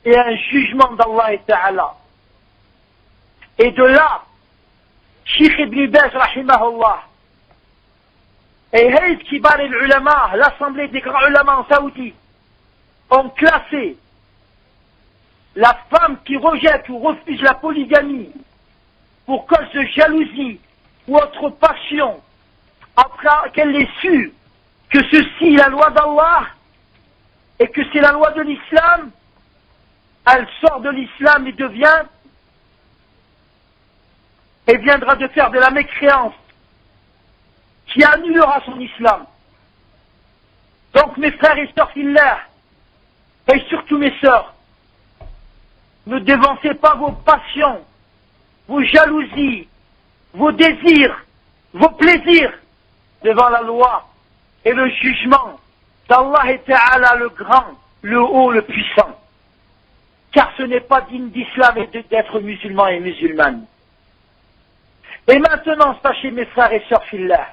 B: et un jugement d'Allah Ta'ala. Et de là, Cheikh Ibn Baz rahimahullah et Hayat Kibar al-Ulama, l'assemblée des grands ulama en Saoudi, ont classé la femme qui rejette ou refuse la polygamie pour cause de jalousie ou autre passion, après qu'elle ait su que ceci est la loi d'Allah et que c'est la loi de l'islam, elle sort de l'islam et viendra de faire de la mécréance qui annulera son islam. Donc mes frères et sœurs fillah, et surtout mes sœurs, ne dévancez pas vos passions, vos jalousies, vos désirs, vos plaisirs devant la loi et le jugement d'Allah Ta'ala le grand, le haut, le puissant. Car ce n'est pas digne d'islam et d'être musulman et musulmane. Et maintenant, sachez mes frères et sœurs fillah,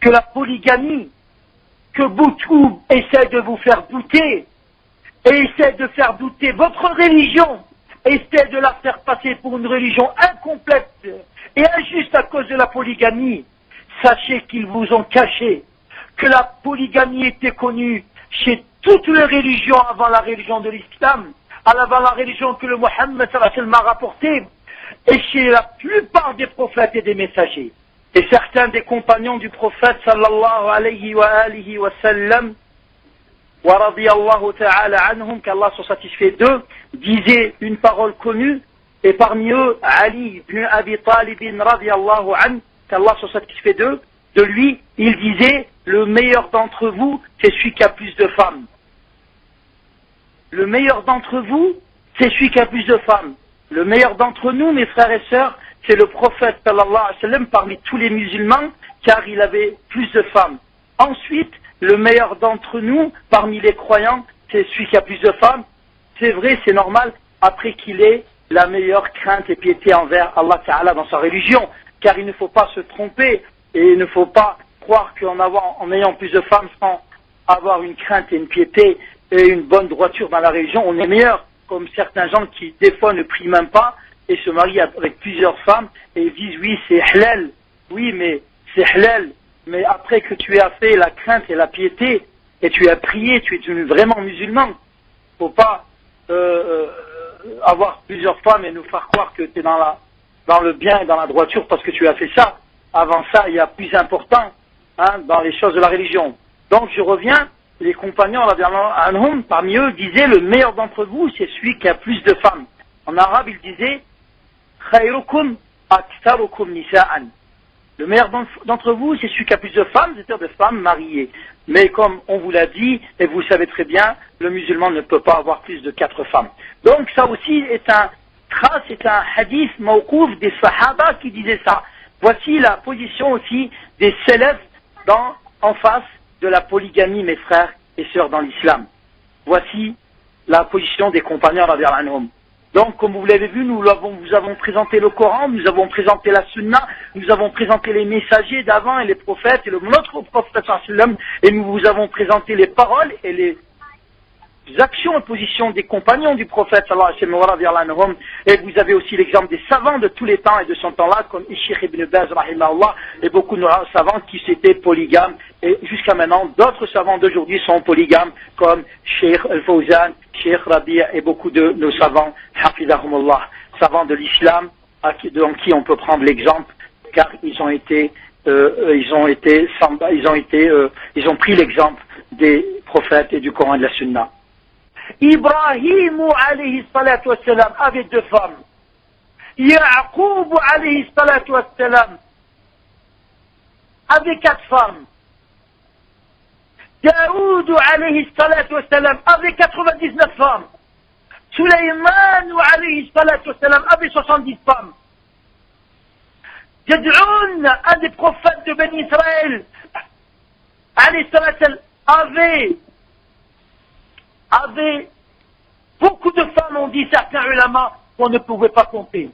B: que la polygamie, que beaucoup essaient de vous faire douter, et essaient de faire douter votre religion, essaient de la faire passer pour une religion incomplète et injuste à cause de la polygamie, sachez qu'ils vous ont caché que la polygamie était connue chez toutes les religions avant la religion de l'islam, avant la religion que le Mohammed a rapportée, et chez la plupart des prophètes et des messagers. Et certains des compagnons du prophète sallallahu alayhi wa alihi wa sallam, wa radiyallahu ta'ala anhum, qu'Allah soit satisfait d'eux, disaient une parole connue, et parmi eux, Ali ibn Abi Talib radiyallahu anhu, qu'Allah soit satisfait d'eux, de lui, il disait, le meilleur d'entre vous, c'est celui qui a plus de femmes. Le meilleur d'entre vous, c'est celui qui a plus de femmes. Le meilleur d'entre nous, mes frères et sœurs, c'est le prophète sallallahu alayhi wa sallam parmi tous les musulmans, car il avait plus de femmes. Ensuite, le meilleur d'entre nous, parmi les croyants, c'est celui qui a plus de femmes. C'est vrai, c'est normal, après qu'il ait la meilleure crainte et piété envers Allah Ta'ala dans sa religion. Car il ne faut pas se tromper, et il ne faut pas croire en ayant plus de femmes sans avoir une crainte et une piété et une bonne droiture dans la religion, on est meilleur. Comme certains gens qui, des fois, ne prient même pas et se marient avec plusieurs femmes et disent, oui, c'est halal. Oui, mais c'est halal. Mais après que tu aies fait la crainte et la piété et tu as prié, tu es devenu vraiment musulman. Il ne faut pas avoir plusieurs femmes et nous faire croire que tu es dans le bien et dans la droiture parce que tu as fait ça. Avant ça, il y a plus important dans les choses de la religion. Donc je reviens, les compagnons, parmi eux, disaient, le meilleur d'entre vous, c'est celui qui a plus de femmes. En arabe, il disait, khayrukum aktharukum nisa'an. Le meilleur d'entre vous, c'est celui qui a plus de femmes, c'est-à-dire de femmes mariées. Mais comme on vous l'a dit, et vous le savez très bien, le musulman ne peut pas avoir plus de 4 femmes. Donc ça aussi est un hadith mawqouf des sahaba qui disaient ça. Voici la position aussi des salafs en face de la polygamie, mes frères et sœurs, dans l'islam. Voici la position des compagnons radiyallahu anhum. Donc, comme vous l'avez vu, nous avons présenté le Coran, nous avons présenté la Sunna, nous avons présenté les messagers d'avant et les prophètes et notre prophète sallam, et nous vous avons présenté les paroles et les actions et positions des compagnons du prophète sallallahu alayhi wa sallam, et vous avez aussi l'exemple des savants de tous les temps et de son temps-là, comme Cheikh Ibn Baz rahimahullah, et beaucoup de savants qui étaient polygames, et jusqu'à maintenant d'autres savants d'aujourd'hui sont polygames, comme Cheikh Al-Fawzan, Cheikh Rabi' et beaucoup de nos savants, hafidahumullah, savants de l'islam, dans qui on peut prendre l'exemple, car ils ont pris l'exemple des prophètes et du Coran et de la Sunna.
C: Ibrahim alayhi salatu wassalam avait 2 femmes. Ya'qub alayhi salatu wassalam avait 4 femmes. Daoud alayhi salatu wassalam avait 99 femmes. Sulayman alayhi salatu wassalam avait 70 femmes. Jad'un, un des prophètes de Ben Israël, alayhi salatu wassalam, avait beaucoup de femmes, ont dit certains ulama, qu'on ne pouvait pas compter.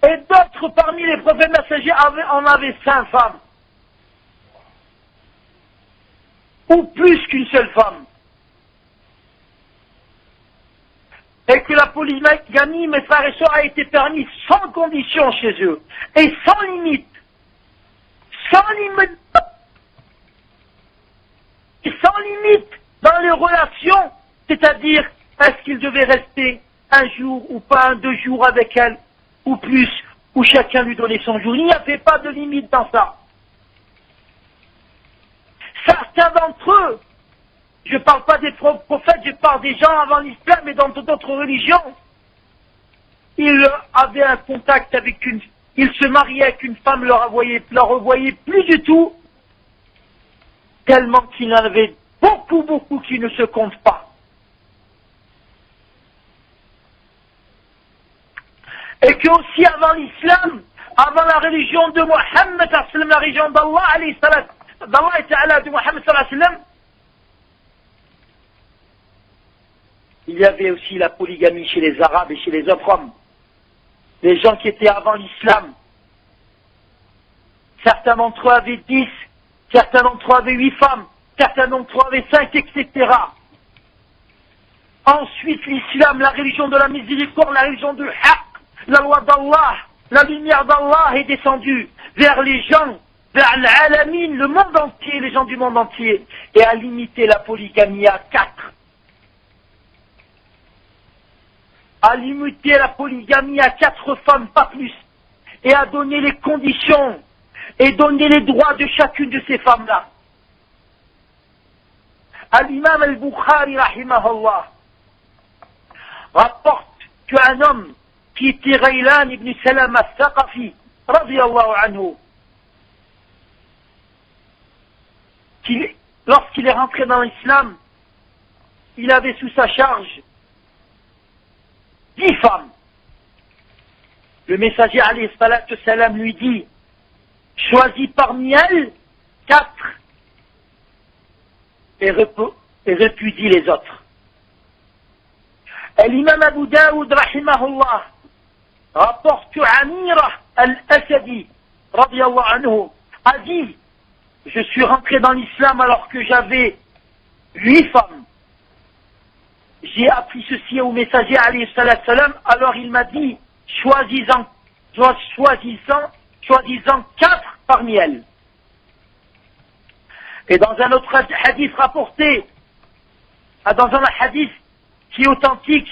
C: Et d'autres parmi les prophètes messagers en avaient 5 femmes. Ou plus qu'une seule femme. Et que la polygamie, mes frères et sœurs, a été permise sans condition chez eux. Et sans limite. Sans limite. Et sans limite dans les relations. C'est-à-dire, est-ce qu'ils devaient rester un jour ou pas, 2 jours avec elle, ou plus, où chacun lui donnait son jour. Il n'y avait pas de limite dans ça. Certains d'entre eux, je ne parle pas des prophètes, je parle des gens avant l'islam et dans d'autres religions, ils avaient un contact avec ils se mariaient avec une femme, leur revoyaient plus du tout, tellement qu'il y en avait beaucoup qui ne se comptent pas. Et que aussi avant l'islam, avant la religion de Mohammed, la religion d'Allah, de Mohammed, il y avait aussi la polygamie chez les Arabes et chez les autres hommes. Les gens qui étaient avant l'islam. Certains d'entre eux avaient 10, certains d'entre eux avaient 8 femmes, certains d'entre eux avaient 5, etc. Ensuite, l'islam, la religion de la miséricorde, la religion du haqq, la loi d'Allah, la lumière d'Allah est descendue vers les gens, vers l'alamin, le monde entier, les gens du monde entier, et a limité la polygamie à 4. A limité la polygamie à 4 femmes, pas plus, et a donné les conditions, et donné les droits de chacune de ces femmes-là. Al-Imam al-Bukhari, rahimahullah, rapporte qu'un homme qui était Ghaylan ibn Salam al-Thaqafi, radiyallahu anhu, lorsqu'il est rentré dans l'islam, il avait sous sa charge 10 femmes. Le messager alayhi salatu salam lui dit, choisis parmi elles 4 et répudie les autres. Et l'imam Abu Daoud, rahimahullah, rapporte que Amira al-Asadi, radiyallahu anhu, a dit, je suis rentré dans l'islam alors que j'avais 8 femmes. J'ai appris ceci au messager alayhi salatu salam, alors il m'a dit, choisissant 4 parmi elles. Et dans un autre hadith rapporté, dans un hadith qui est authentique,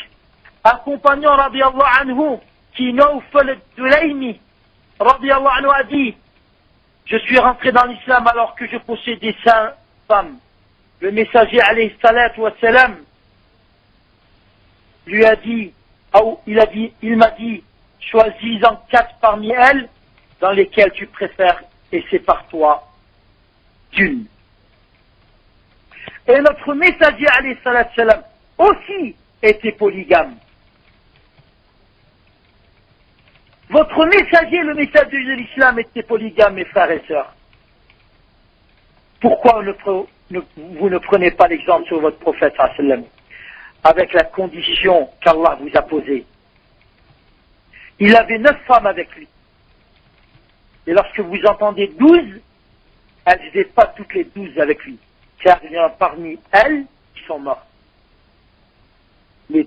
C: un compagnon radiyallahu anhu, qui Nawfal al-Dulaymi, radiyallahu anhu, a dit, je suis rentré dans l'islam alors que je possédais 5 femmes. Le messager alayhi salatu wa salam lui a dit, il m'a dit, choisis-en 4 parmi elles, dans lesquelles tu préfères, et sépare-toi d'une. Et notre messager alayhi salatu wa salam aussi était polygame. Votre messager, le messager de l'islam, était polygame, mes frères et sœurs. Pourquoi vous ne prenez pas l'exemple sur votre prophète sallam, avec la condition qu'Allah vous a posée? Il avait 9 femmes avec lui. Et lorsque vous entendez 12, elles n'étaient pas toutes les 12 avec lui. Car il y en a parmi elles qui sont mortes. Mais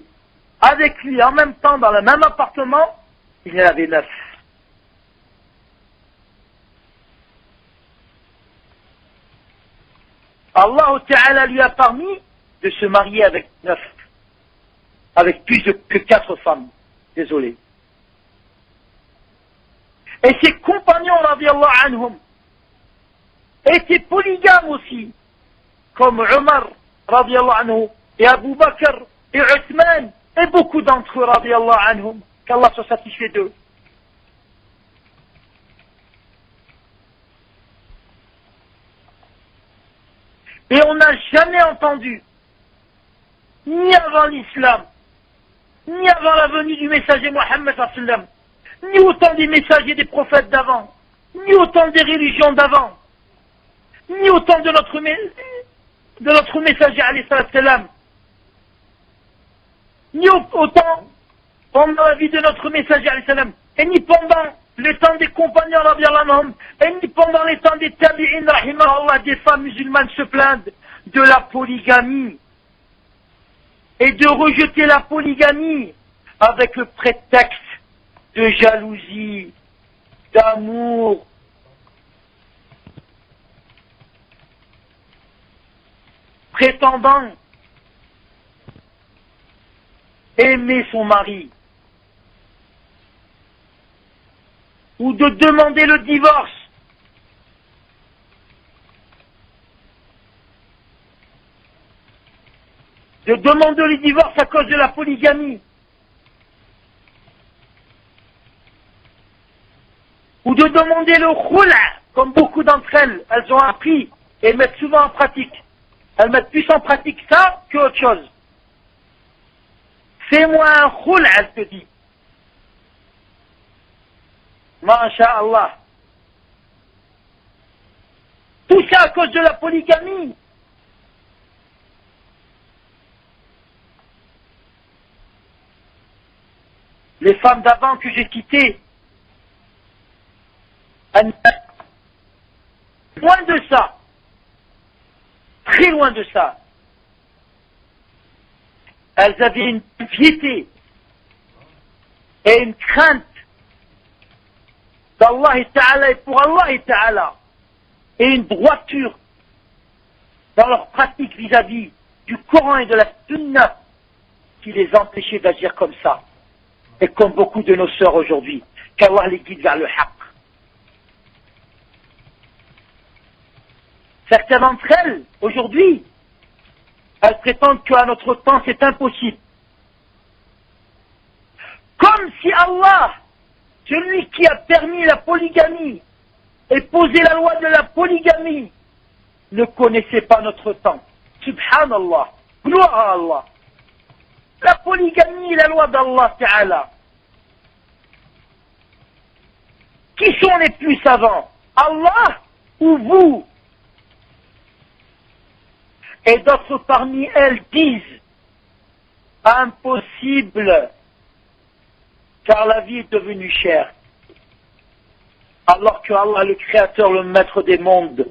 C: avec lui, en même temps, dans le même appartement, il y en avait 9. Allah Ta'ala lui a permis de se marier avec 9. Avec plus que 4 femmes. Désolé. Et ses compagnons, radiyallahu anhum, étaient polygames aussi. Comme Omar, radiyallahu anhu, et Abu Bakr, et Uthman, et beaucoup d'entre eux, radiyallahu anhum, qu'Allah soit satisfait d'eux.
B: Et on n'a jamais entendu, ni avant l'islam, ni avant la venue du messager Mohammed sallallahu alayhi wa sallam, ni au temps des messagers des prophètes d'avant, ni au temps des religions d'avant, ni au temps de notre messager alayhi salam, ni au temps pendant la vie de notre messager alayhi salam, et ni pendant le temps des compagnons radiyallahu anhum, et ni pendant les temps des tabi'in rahimahullah. Des femmes musulmanes se plaignent de la polygamie et de rejeter la polygamie avec le prétexte de jalousie, d'amour, prétendant aimer son mari, ou de demander le divorce. De demander le divorce à cause de la polygamie. Ou de demander le khula, comme beaucoup d'entre elles, elles ont appris et mettent souvent en pratique. Elles mettent plus en pratique ça qu'autre chose. Fais-moi un khula, elle te dit. Masha'Allah. Tout ça à cause de la polygamie. Les femmes d'avant que j'ai quittées, loin de ça, très loin de ça, elles avaient une piété et une crainte d'Allah Ta'ala et pour Allah Ta'ala, et une droiture dans leur pratique vis-à-vis du Coran et de la Sunna qui les empêchait d'agir comme ça, et comme beaucoup de nos sœurs aujourd'hui, qu'Allah les guide vers le haqq. Certaines d'entre elles, aujourd'hui, elles prétendent qu'à notre temps c'est impossible. Comme si Allah, celui qui a permis la polygamie et posé la loi de la polygamie, ne connaissait pas notre temps. Subhanallah. Gloire à Allah. La polygamie est la loi d'Allah Ta'ala. Qui sont les plus savants? Allah ou vous? Et d'autres parmi elles disent impossible, car la vie est devenue chère. Alors que Allah, le Créateur, le Maître des mondes,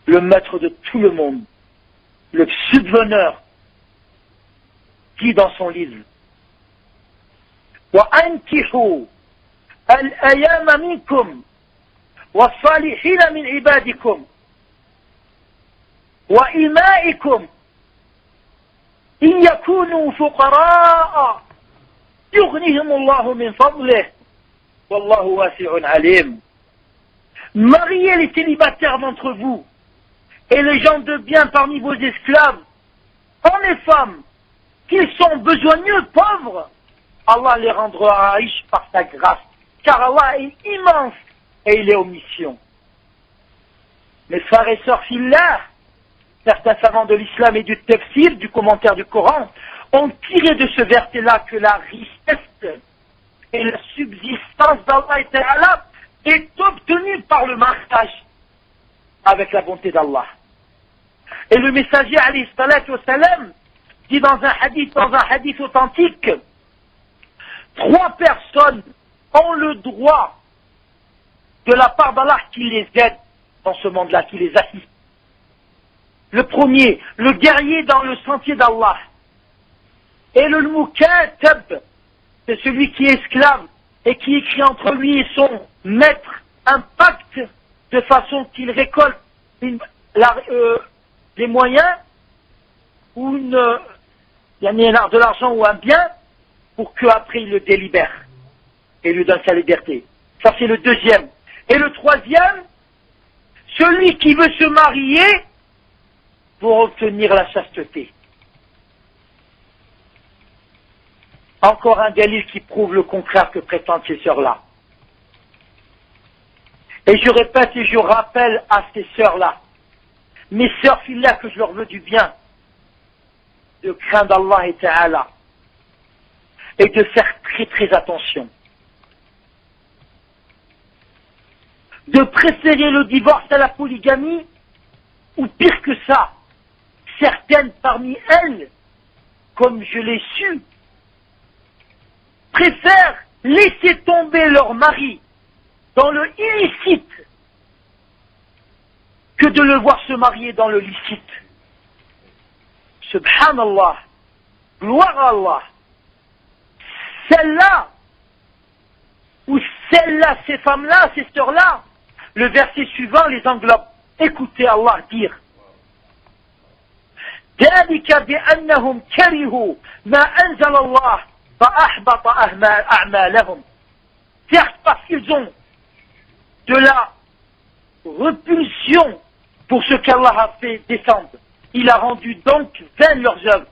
B: le Maître de tout le monde, le subveneur, dit dans son livre وَأَنْكِحُوا الْأَيَامَ مِنْكُمْ وَالصَّالِحِينَ مِنْ عِبَادِكُمْ وإمائكم إن يكونوا فقراء يغنيهم الله من فضله والله واسع عليم. Mariez les célibataires d'entre vous et les gens de bien parmi vos esclaves, hommes et femmes, qu'ils sont besogneux, pauvres, Allah les rendra riches par sa grâce, car Allah est immense et il est omniscient. Mes frères et sœurs filles-là, certains savants de l'islam et du tafsir, du commentaire du Coran, ont tiré de ce verset-là que la richesse et la subsistance d'Allah Ta'ala est obtenue par le mariage avec la bonté d'Allah. Et le messager alayhi salatu wa salam dit dans un hadith authentique, 3 personnes ont le droit de la part d'Allah qui les aide dans ce monde-là, qui les assiste. Le premier, le guerrier dans le sentier d'Allah. Et le mukatab, c'est celui qui est esclave et qui écrit entre lui et son maître un pacte de façon qu'il récolte les moyens ou de l'argent ou un bien pour qu'après il le délibère et lui donne sa liberté. Ça c'est le deuxième. Et le troisième, celui qui veut se marier pour obtenir la chasteté. Encore un dalil qui prouve le contraire que prétendent ces sœurs-là. Et je répète et je rappelle à ces sœurs-là mes sœurs filles-là, que je leur veux du bien, de craindre Allah et Ta'ala, et de faire très très attention. De préférer le divorce à la polygamie, ou pire que ça, certaines parmi elles, comme je l'ai su, préfèrent laisser tomber leur mari dans le illicite que de le voir se marier dans le licite. Subhanallah, gloire à Allah. Celle-là, ou celle-là, ces femmes-là, ces sœurs-là, le verset suivant les englobe. Écoutez Allah dire: ذلك بأنهم كرهوا ما أنزل الله فأحبط أعمالهم. Certes, parce qu'ils ont de la repulsion pour ce qu'Allah a fait descendre, il a rendu donc vaines leurs œuvres.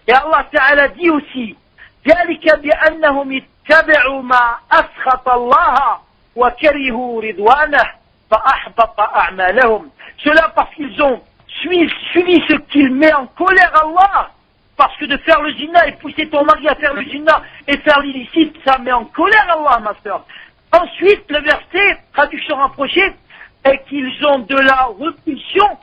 B: Et Allah Ta'ala dit aussi: ذلك بأنهم اتبعوا ما أسخط الله وكرهوا رضوانه فأحبط أعمالهم. Cela parce qu'ils ont suivi ce qu'il met en colère Allah, parce que de faire le zina et pousser ton mari à faire le zina et faire l'illicite, ça met en colère Allah, ma soeur. Ensuite, le verset, traduction rapprochée, est qu'ils ont de la repulsion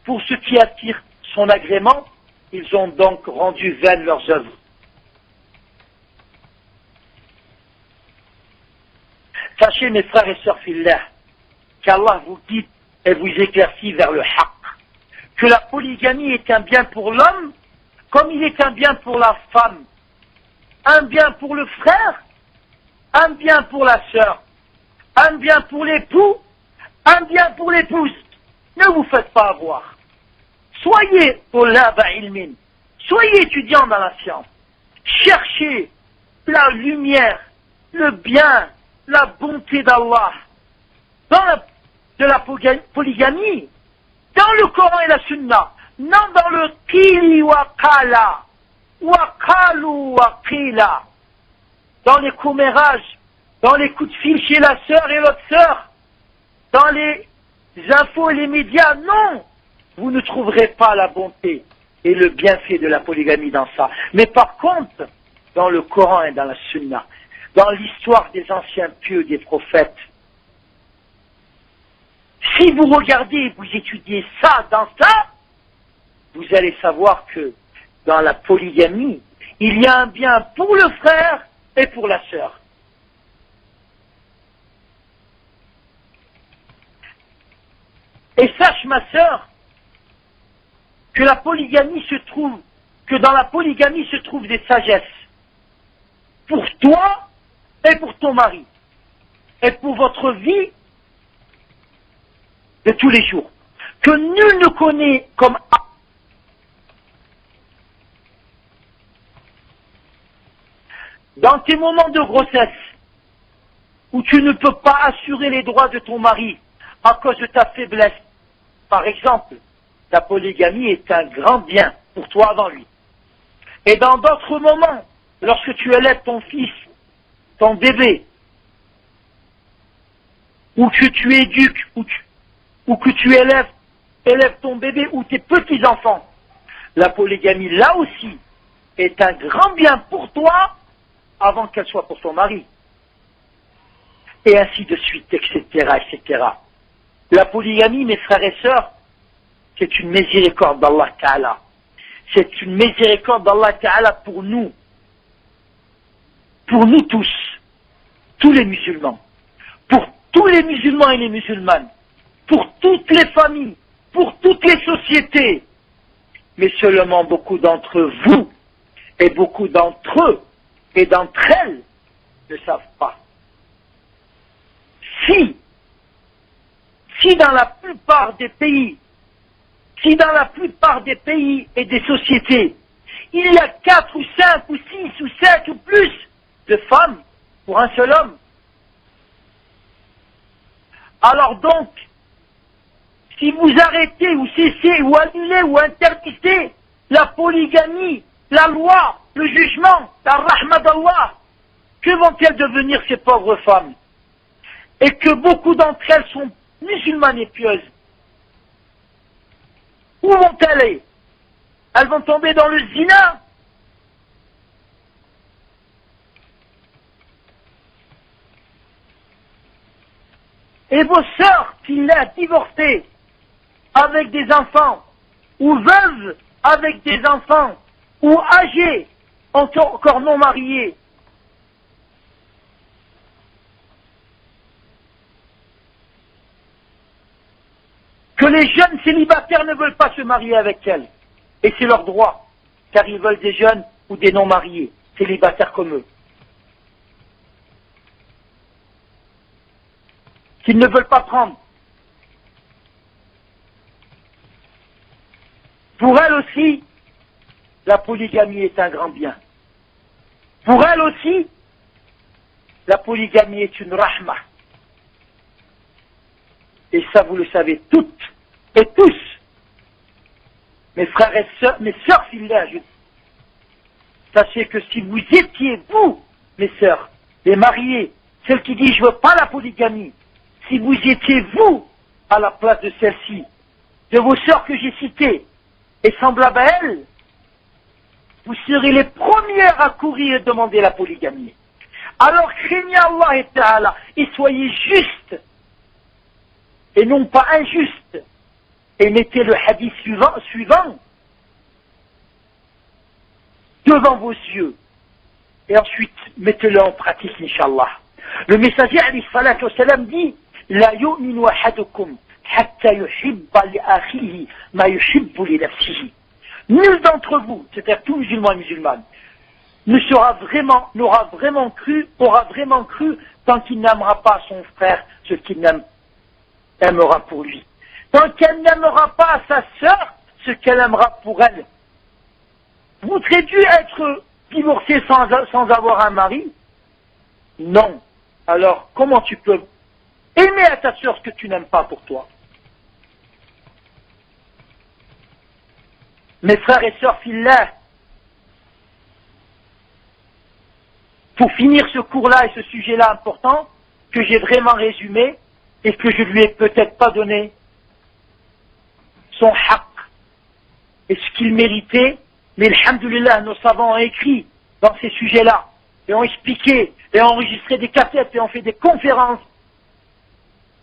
B: pour ce qui attire son agrément, ils ont donc rendu vaines leurs œuvres. Sachez, mes frères et sœurs fillah, qu'Allah vous guide et vous éclaircit vers le haqq, que la polygamie est un bien pour l'homme, comme il est un bien pour la femme, un bien pour le frère, un bien pour la sœur, un bien pour l'époux, un bien pour l'épouse. Ne vous faites pas avoir. Soyez tulaba ilmin, soyez étudiants dans la science. Cherchez la lumière, le bien, la bonté d'Allah de la polygamie, dans le Coran et la Sunna, non dans le qili wa qala, wa qalu wa qila, dans les commérages, dans les coups de fil chez la sœur et l'autre sœur, dans les infos et les médias. Non, vous ne trouverez pas la bonté et le bienfait de la polygamie dans ça. Mais par contre, dans le Coran et dans la Sunna, dans l'histoire des anciens pieux, des prophètes, si vous regardez et vous étudiez ça dans ça, vous allez savoir que dans la polygamie, il y a un bien pour le frère et pour la sœur. Et sache, ma sœur, que la polygamie se trouve, que dans la polygamie se trouvent des sagesses pour toi et pour ton mari, et pour votre vie de tous les jours, que nul ne connaît comme dans tes moments de grossesse, où tu ne peux pas assurer les droits de ton mari à cause de ta faiblesse. Par exemple, la polygamie est un grand bien pour toi avant lui. Et dans d'autres moments, lorsque tu élèves ton fils, ton bébé, ou que tu éduques, ou que tu élèves ton bébé ou tes petits-enfants, la polygamie, là aussi, est un grand bien pour toi avant qu'elle soit pour ton mari. Et ainsi de suite, etc., etc. La polygamie, mes frères et sœurs, c'est une miséricorde d'Allah Ta'ala. C'est une miséricorde d'Allah Ta'ala pour nous tous les musulmans, pour tous les musulmans et les musulmanes, pour toutes les familles, pour toutes les sociétés. Mais seulement beaucoup d'entre vous et beaucoup d'entre eux et d'entre elles ne savent pas. Si dans la plupart des pays et des sociétés, il y a 4 ou 5 ou 6 ou 7 ou plus de femmes pour un seul homme, alors donc, si vous arrêtez ou cessez ou annulez ou interdisez la polygamie, la loi, le jugement, la rahma d'Allah, que vont-elles devenir ces pauvres femmes? Et que beaucoup d'entre elles sont musulmanes et pieuses. Où vont-elles aller? Elles vont tomber dans le zina. Et vos sœurs, s'il a divorcé avec des enfants, ou veuves avec des enfants, ou âgées, encore non mariées, que les jeunes célibataires ne veulent pas se marier avec elles. Et c'est leur droit, car ils veulent des jeunes ou des non mariés, célibataires comme eux. Qu'ils ne veulent pas prendre. Pour elles aussi, la polygamie est un grand bien. Pour elles aussi, la polygamie est une rahma. Et ça, vous le savez toutes et tous. Mes frères et sœurs, mes sœurs filiales, sachez que si vous étiez, vous, mes sœurs, les mariées, celles qui disent je veux pas la polygamie, si vous étiez, vous, à la place de celle-ci, de vos sœurs que j'ai citées, et semblables à elles, vous serez les premières à courir et demander la polygamie. Alors craignez Allah et Ta'ala, et soyez justes, et non pas injustes, et mettez le hadith suivant devant vos yeux, et ensuite mettez-le en pratique, Inch'Allah. Le messager, alayhi salatu wassalam, dit La yu'minu ahadukum hatta yuhibba li akhihi ma yuhibbu li nafsihi. Nul d'entre vous, c'est-à-dire tout musulman et musulmane, n'aura vraiment cru tant qu'il n'aimera pas son frère ce qu'il aimera pour lui. Tant qu'elle n'aimera pas sa sœur ce qu'elle aimera pour elle. Voudrais-tu être divorcé sans avoir un mari? Non. Alors, comment tu peux aimer à ta sœur ce que tu n'aimes pas pour toi? Mes frères et sœurs filles, pour finir ce cours-là et ce sujet-là important, que j'ai vraiment résumé, et que je lui ai peut-être pas donné son haqq, et ce qu'il méritait, mais alhamdoulilah, nos savants ont écrit dans ces sujets-là, et ont expliqué, et ont enregistré des cassettes, et ont fait des conférences.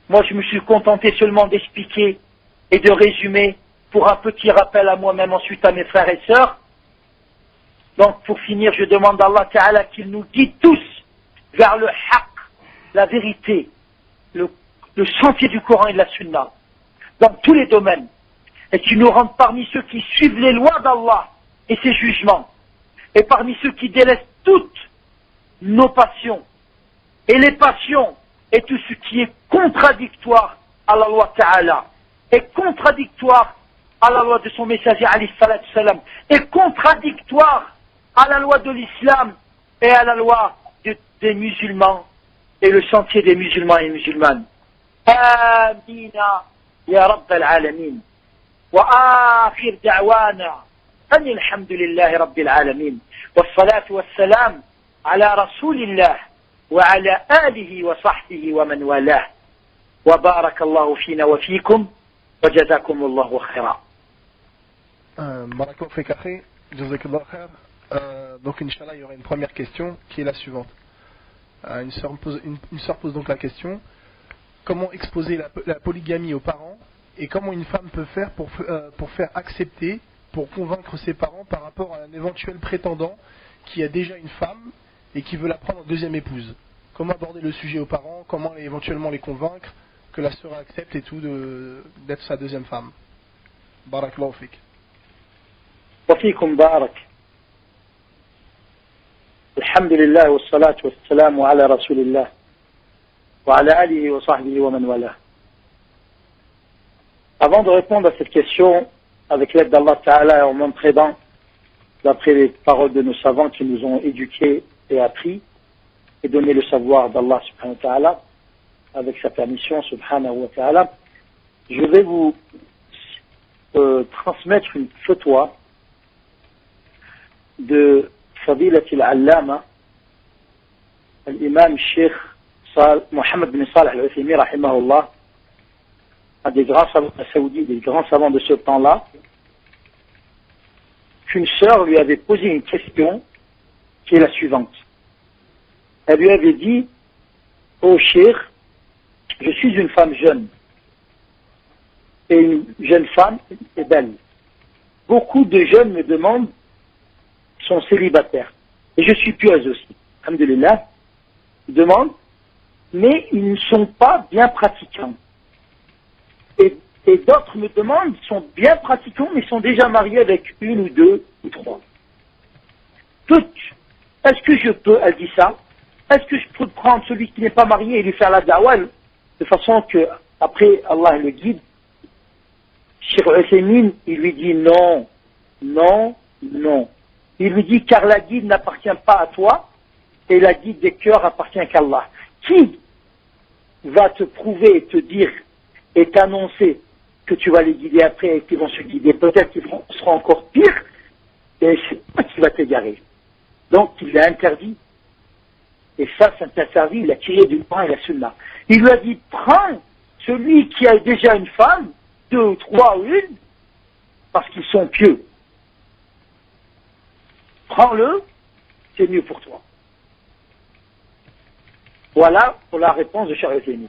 B: Moi, je me suis contenté seulement d'expliquer et de résumer pour un petit rappel à moi-même, ensuite à mes frères et sœurs. Donc, pour finir, je demande à Allah Ta'ala qu'il nous guide tous vers le haqq, la vérité, le sentier du Coran et de la Sunna, dans tous les domaines, et qu'il nous rende parmi ceux qui suivent les lois d'Allah et ses jugements, et parmi ceux qui délaissent toutes nos passions, et les passions, et tout ce qui est contradictoire à la loi Ta'ala, et contradictoire à la loi de son messager alayhi salatu salam, et contradictoire à la loi de l'islam et à la loi des musulmans et le sentier des musulmans et musulmanes. Amina ya Rabbal Alamin. Wa akhir da'wana an alhamdulillahi Rabbil Alamin. Wa salatu wa salam ala Rasulillah wa ala alihi wa sahbihi wa man walah. Wa barakallahu fina wa fikum wa jazakumullahu khairan.
A: Barakallahu fik akhi, jazakallahu khair. Donc Inch'Allah, il y aura une première question qui est la suivante. Une sœur pose donc la question: comment exposer la polygamie aux parents, et comment une femme peut faire pour faire accepter, pour convaincre ses parents par rapport à un éventuel prétendant qui a déjà une femme et qui veut la prendre en deuxième épouse? Comment aborder le sujet aux parents? Comment éventuellement les convaincre que la sœur accepte et tout d'être sa deuxième femme? Barakallahu fik.
B: Wa fikum barak. Alhamdulillah wa salatu wa salam ala Rasulillah wa ala alihi wa sahbihi wa man wala. Avant de répondre à cette question, avec l'aide d'Allah Ta'ala et en m'en prédant, d'après les paroles de nos savants qui nous ont éduqués et appris et donné le savoir d'Allah subhanahu wa ta'ala, avec sa permission subhanahu wa ta'ala, je vais vous transmettre une fatwa de فضيلة العلامة الإمام الشيخ محمد بن صالح العثيمين رحمه الله, un des grands savants saoudiens, des grands savants de ce temps-là,
C: qu'une sœur lui avait posé une question qui est la suivante. Elle lui avait dit, ô cheikh, je suis une femme jeune, et une jeune femme est belle. Beaucoup de jeunes me demandent, sont célibataires, et je suis pieuse aussi, alhamdoulilah, ils demandent, mais ils ne sont pas bien pratiquants. Et d'autres me demandent, ils sont bien pratiquants, mais sont déjà mariés avec une ou deux ou trois. Est-ce que je peux, elle dit ça, est-ce que je peux prendre celui qui n'est pas marié et lui faire la da'wah, de façon que, après Allah le guide, Cheikh Uthaymin, il lui dit non, non, non. Il lui dit car la guide n'appartient pas à toi, et la guide des cœurs appartient qu'à Allah. Qui va te prouver et te dire et t'annoncer que tu vas les guider après et qu'ils vont se guider? Peut-être qu'ils seront encore pires, et c'est toi qui vas t'égarer. Donc il l'a interdit. Et ça, c'est interdit, il a tiré du Coran et la Sunna. Il lui a dit, prends celui qui a déjà une femme, deux ou trois ou une, parce qu'ils sont pieux. Prends-le, c'est mieux pour toi. Voilà pour la réponse de Cheikh Uthaymin.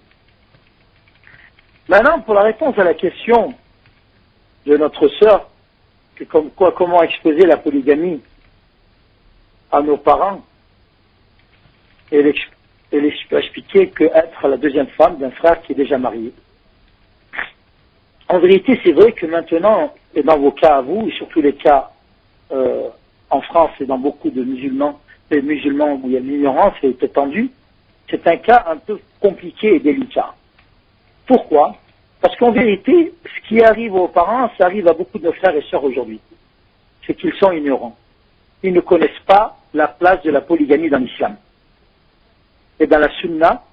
C: Maintenant, pour la réponse à la question de notre sœur, comment exposer la polygamie à nos parents, elle expliquait qu'être la deuxième femme d'un frère qui est déjà marié. En vérité, c'est vrai que maintenant, et dans vos cas à vous, et surtout les cas en France et dans beaucoup de musulmans où il y a l'ignorance et étendue, c'est un cas un peu compliqué et délicat. Pourquoi? Parce qu'en vérité, ce qui arrive aux parents, ça arrive à beaucoup de nos frères et sœurs aujourd'hui. C'est qu'ils sont ignorants. Ils ne connaissent pas la place de la polygamie dans l'islam et dans la sunna,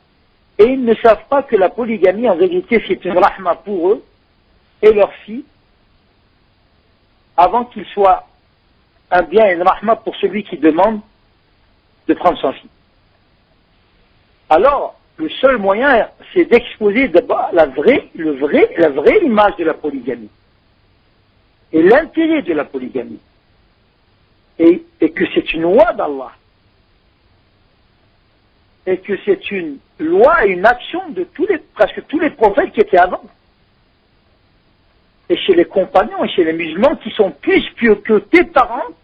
C: et ils ne savent pas que la polygamie, en vérité, c'est une rahma pour eux et leurs filles, avant qu'il soit un bien et une rahma pour celui qui demande de prendre son fille. Alors, le seul moyen, c'est d'exposer d'abord la vraie image de la polygamie et l'intérêt de la polygamie, et que c'est une loi d'Allah, et que c'est une loi et une action de presque tous les prophètes qui étaient avant, et chez les compagnons et chez les musulmans qui sont plus pieux que tes parents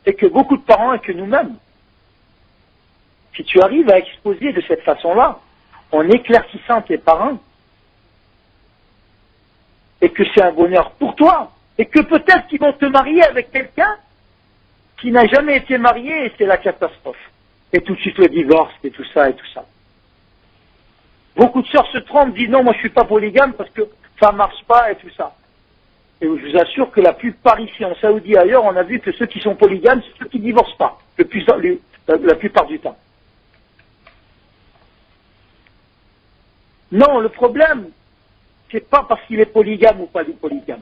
C: et que beaucoup de parents et que nous-mêmes. Si tu arrives à exposer de cette façon-là, en éclaircissant tes parents, et que c'est un bonheur pour toi, et que peut-être qu'ils vont te marier avec quelqu'un qui n'a jamais été marié et c'est la catastrophe. Et tout de suite le divorce et tout ça et tout ça. Beaucoup de sœurs se trompent, disent non, moi je suis pas polygame parce que ça marche pas et tout ça. Et je vous assure que la plupart ici en Saoudi et ailleurs, on a vu que ceux qui sont polygames, c'est ceux qui divorcent pas, la plupart du temps. Non, le problème, c'est pas parce qu'il est polygame ou pas polygame.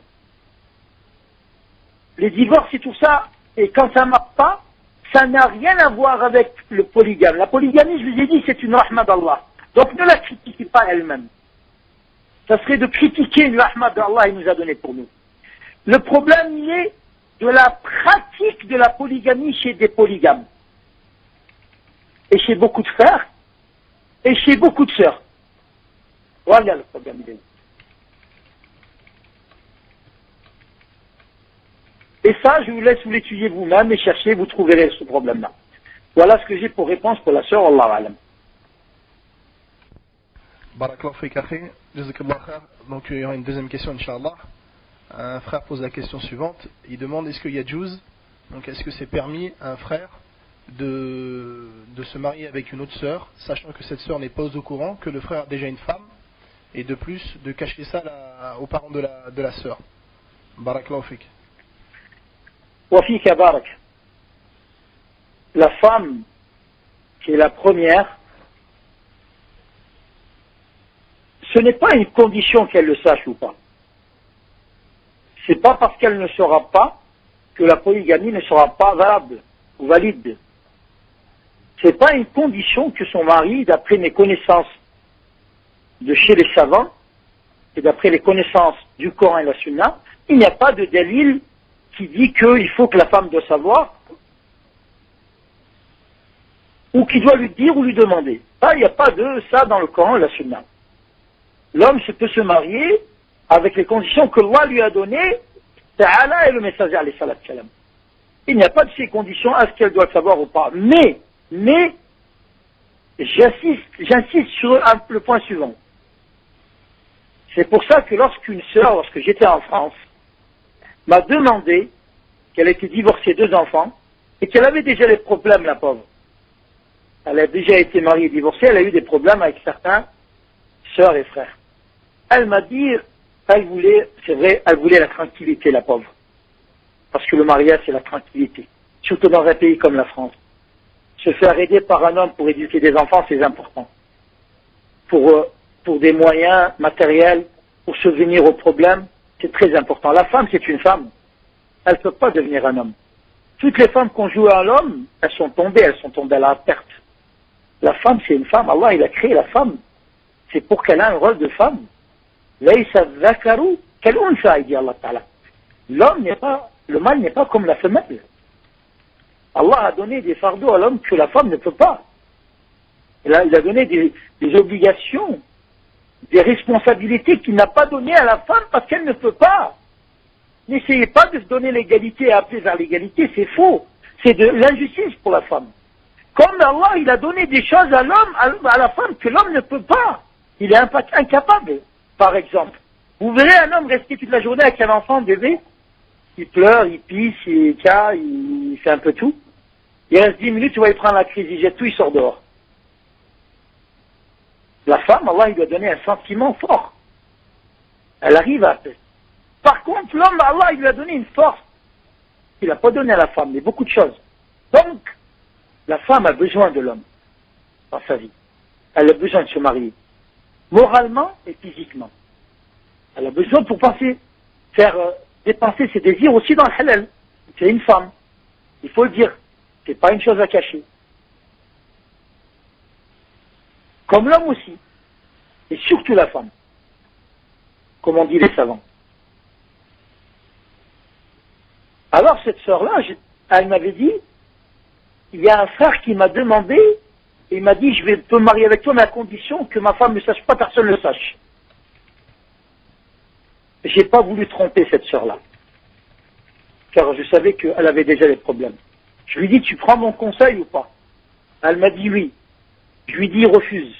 C: Les divorces et tout ça, et quand ça ne marche pas, ça n'a rien à voir avec le polygame. La polygamie, je vous ai dit, c'est une rahma d'Allah. Donc ne la critiquez pas elle-même. Ça serait de critiquer une rahma d'Allah qu'il nous a donnée pour nous. Le problème, il est de la pratique de la polygamie chez des polygames. Et chez beaucoup de frères, et chez beaucoup de sœurs. Voilà le problème. Et ça, je vous laisse vous l'étudier vous-même et chercher, vous trouverez ce problème-là. Voilà ce que j'ai pour réponse pour la sœur, Allahu Alam.
A: Barakallahu fik akhi, jazakallahu khair. Donc il y aura une deuxième question, Inch'Allah. Un frère pose la question suivante. Il demande est-ce qu'il y a juz, donc est-ce que c'est permis à un frère de se marier avec une autre sœur, sachant que cette sœur n'est pas au courant, que le frère a déjà une femme, et de plus de cacher ça aux parents de la sœur. Barakallahu fik.
C: Wafika barak. La femme qui est la première, ce n'est pas une condition qu'elle le sache ou pas. C'est pas parce qu'elle ne saura pas que la polygamie ne sera pas valable ou valide. C'est pas une condition que son mari, d'après mes connaissances de chez les savants et d'après les connaissances du Coran et la Sunna, il n'y a pas de dalil
B: qui dit qu'il faut que la femme doit savoir, ou qui doit lui dire ou lui demander. Il n'y a pas de ça dans le Coran et la Sunna. L'homme peut se marier avec les conditions que Allah lui a données, Ta'ala et le messager alayhi salatu salam. Il n'y a pas de ces conditions à ce qu'elle doit le savoir ou pas. Mais, j'insiste sur le point suivant. C'est pour ça que lorsqu'une sœur, lorsque j'étais en France, m'a demandé qu'elle était divorcée 2 enfants et qu'elle avait déjà des problèmes, la pauvre. Elle a déjà été mariée et divorcée, elle a eu des problèmes avec certains sœurs et frères. Elle m'a dit, elle voulait la tranquillité, la pauvre. Parce que le mariage, c'est la tranquillité. Surtout dans un pays comme la France. Se faire aider par un homme pour éduquer des enfants, c'est important. Pour des moyens matériels, pour subvenir aux problèmes, c'est très important. La femme, c'est une femme. Elle ne peut pas devenir un homme. Toutes les femmes qu'on joue à l'homme, elles sont tombées à la perte. La femme, c'est une femme. Allah, il a créé la femme. C'est pour qu'elle ait un rôle de femme. Laysa dhakaru kal unsa, dit Allah Ta'ala. Le mâle n'est pas comme la femelle. Allah a donné des fardeaux à l'homme que la femme ne peut pas. Il a donné des obligations, des responsabilités qu'il n'a pas données à la femme parce qu'elle ne peut pas. N'essayez pas de se donner l'égalité et appeler vers l'égalité, c'est faux. C'est de l'injustice pour la femme. Comme Allah, il a donné des choses à l'homme, à la femme, que l'homme ne peut pas. Il est incapable. Par exemple, vous verrez un homme rester toute la journée avec un enfant, bébé, il pleure, il pisse, il caille, il fait un peu tout. Il reste 10 minutes, tu vas y prendre la crise, il jette tout, il sort dehors. La femme, Allah, il lui a donné un sentiment fort. Elle arrive à... Par contre, l'homme, Allah, il lui a donné une force qu'il n'a pas donnée à la femme, mais beaucoup de choses. Donc, la femme a besoin de l'homme dans sa vie. Elle a besoin de se marier, moralement et physiquement. Elle a besoin pour faire dépenser ses désirs aussi dans le halal. C'est une femme. Il faut le dire. C'est pas une chose à cacher. Comme l'homme aussi. Et surtout la femme. Comme on dit les savants. Alors cette sœur-là, elle m'avait dit, il y a un frère qui m'a demandé, et il m'a dit, je peux me marier avec toi, mais à condition que ma femme ne sache pas, personne ne le sache. J'ai pas voulu tromper cette sœur-là. Car je savais qu'elle avait déjà des problèmes. Je lui ai dit, tu prends mon conseil ou pas? Elle m'a dit oui. Je lui ai dit, refuse.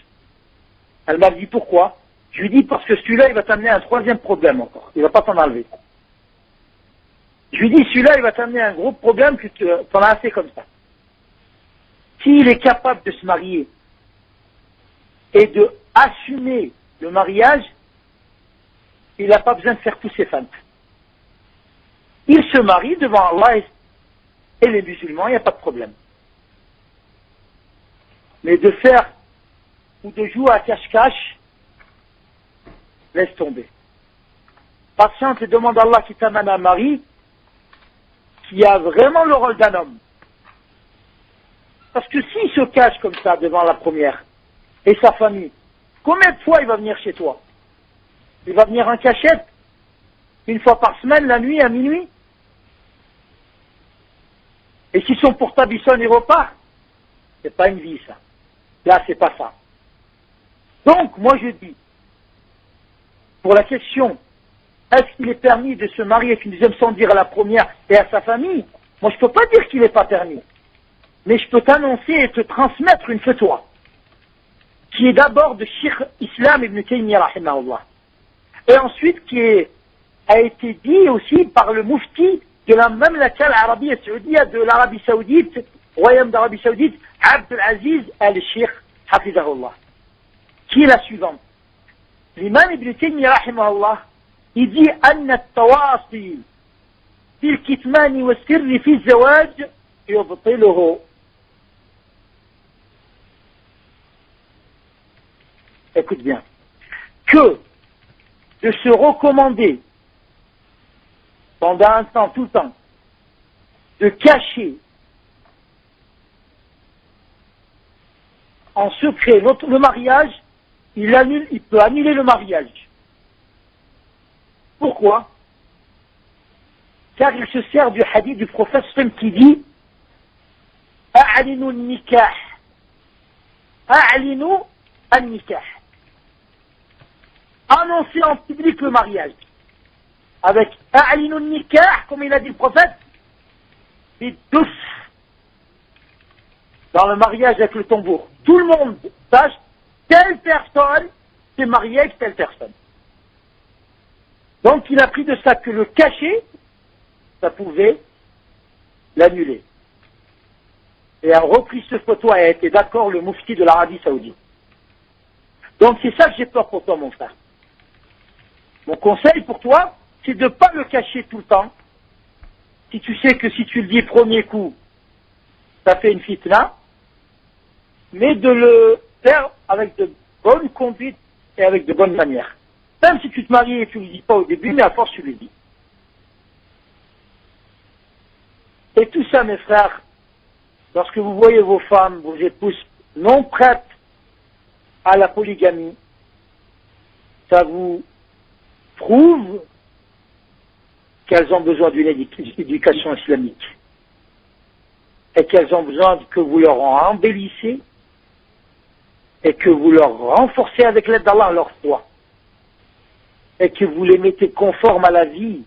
B: Elle m'a dit, pourquoi? Je lui ai dit, parce que celui-là, il va t'amener un 3e problème encore. Il va pas t'en enlever. Je lui ai dit, celui-là, il va t'amener un gros problème que tu en as assez comme ça. S'il est capable de se marier et de assumer le mariage, il n'a pas besoin de faire tous ses feintes. Il se marie devant Allah et les musulmans, il n'y a pas de problème. Mais de faire ou de jouer à cache-cache, laisse tomber. Patiente et demande à Allah qui t'amène un mari qui a vraiment le rôle d'un homme. Parce que s'il se cache comme ça devant la première et sa famille, combien de fois il va venir chez toi? Il va venir en cachette, une fois par semaine, la nuit, à minuit. Et si son portable il sonne, il repart. C'est pas une vie, ça. Là, c'est pas ça. Donc, moi je dis, pour la question, est-ce qu'il est permis de se marier avec une deuxième sans dire à la première et à sa famille? Moi, je peux pas dire qu'il n'est pas permis. Mais je peux t'annoncer et te transmettre une fatwa, qui est d'abord de Cheikh Islam ibn Taymiyyah, rahimahullah. Et ensuite, a été dit aussi par le mufti de la Mamlaka al-Arabia Saoudia, de l'Arabie Saoudite, Royaume d'Arabie Saoudite, Abdul Aziz al-Sheikh, hafizahullah, qui est la suivante. L'imam ibn Taymiyyah, rahimahullah, il dit أن التواصي في الكتمان والسر في الزواج يبطله. Écoute bien. Que de se recommander pendant un temps, tout le temps, de cacher en secret le mariage, il peut annuler le mariage. Pourquoi?
C: car il se sert du hadith du prophète qui dit A'linu nikah. A'linu an-nikah. Annoncer en public le mariage. Avec A'linu nikah, comme il a dit le prophète, et tous dans le mariage avec le tambour. Tout le monde sache telle personne s'est mariée avec telle personne. Donc il a pris de ça que le cacher, ça pouvait l'annuler. Et a repris ce photo et a été d'accord le mufti de l'Arabie Saoudite. Donc c'est ça que j'ai peur pour toi, mon frère. Mon conseil pour toi, c'est de ne pas le cacher tout le temps. Si tu sais que si tu le dis premier coup, ça fait une fitna, mais de le faire avec de bonnes conduites et avec de bonnes manières. Même si tu te maries et tu ne le dis pas au début, mais à force tu le dis. Et tout ça, mes frères, lorsque vous voyez vos femmes, vos épouses non prêtes à la polygamie, ça vous prouve qu'elles ont besoin d'une éducation islamique et qu'elles ont besoin que vous leur embellissez et que vous leur renforcez avec l'aide d'Allah leur foi et que vous les mettez conformes à la vie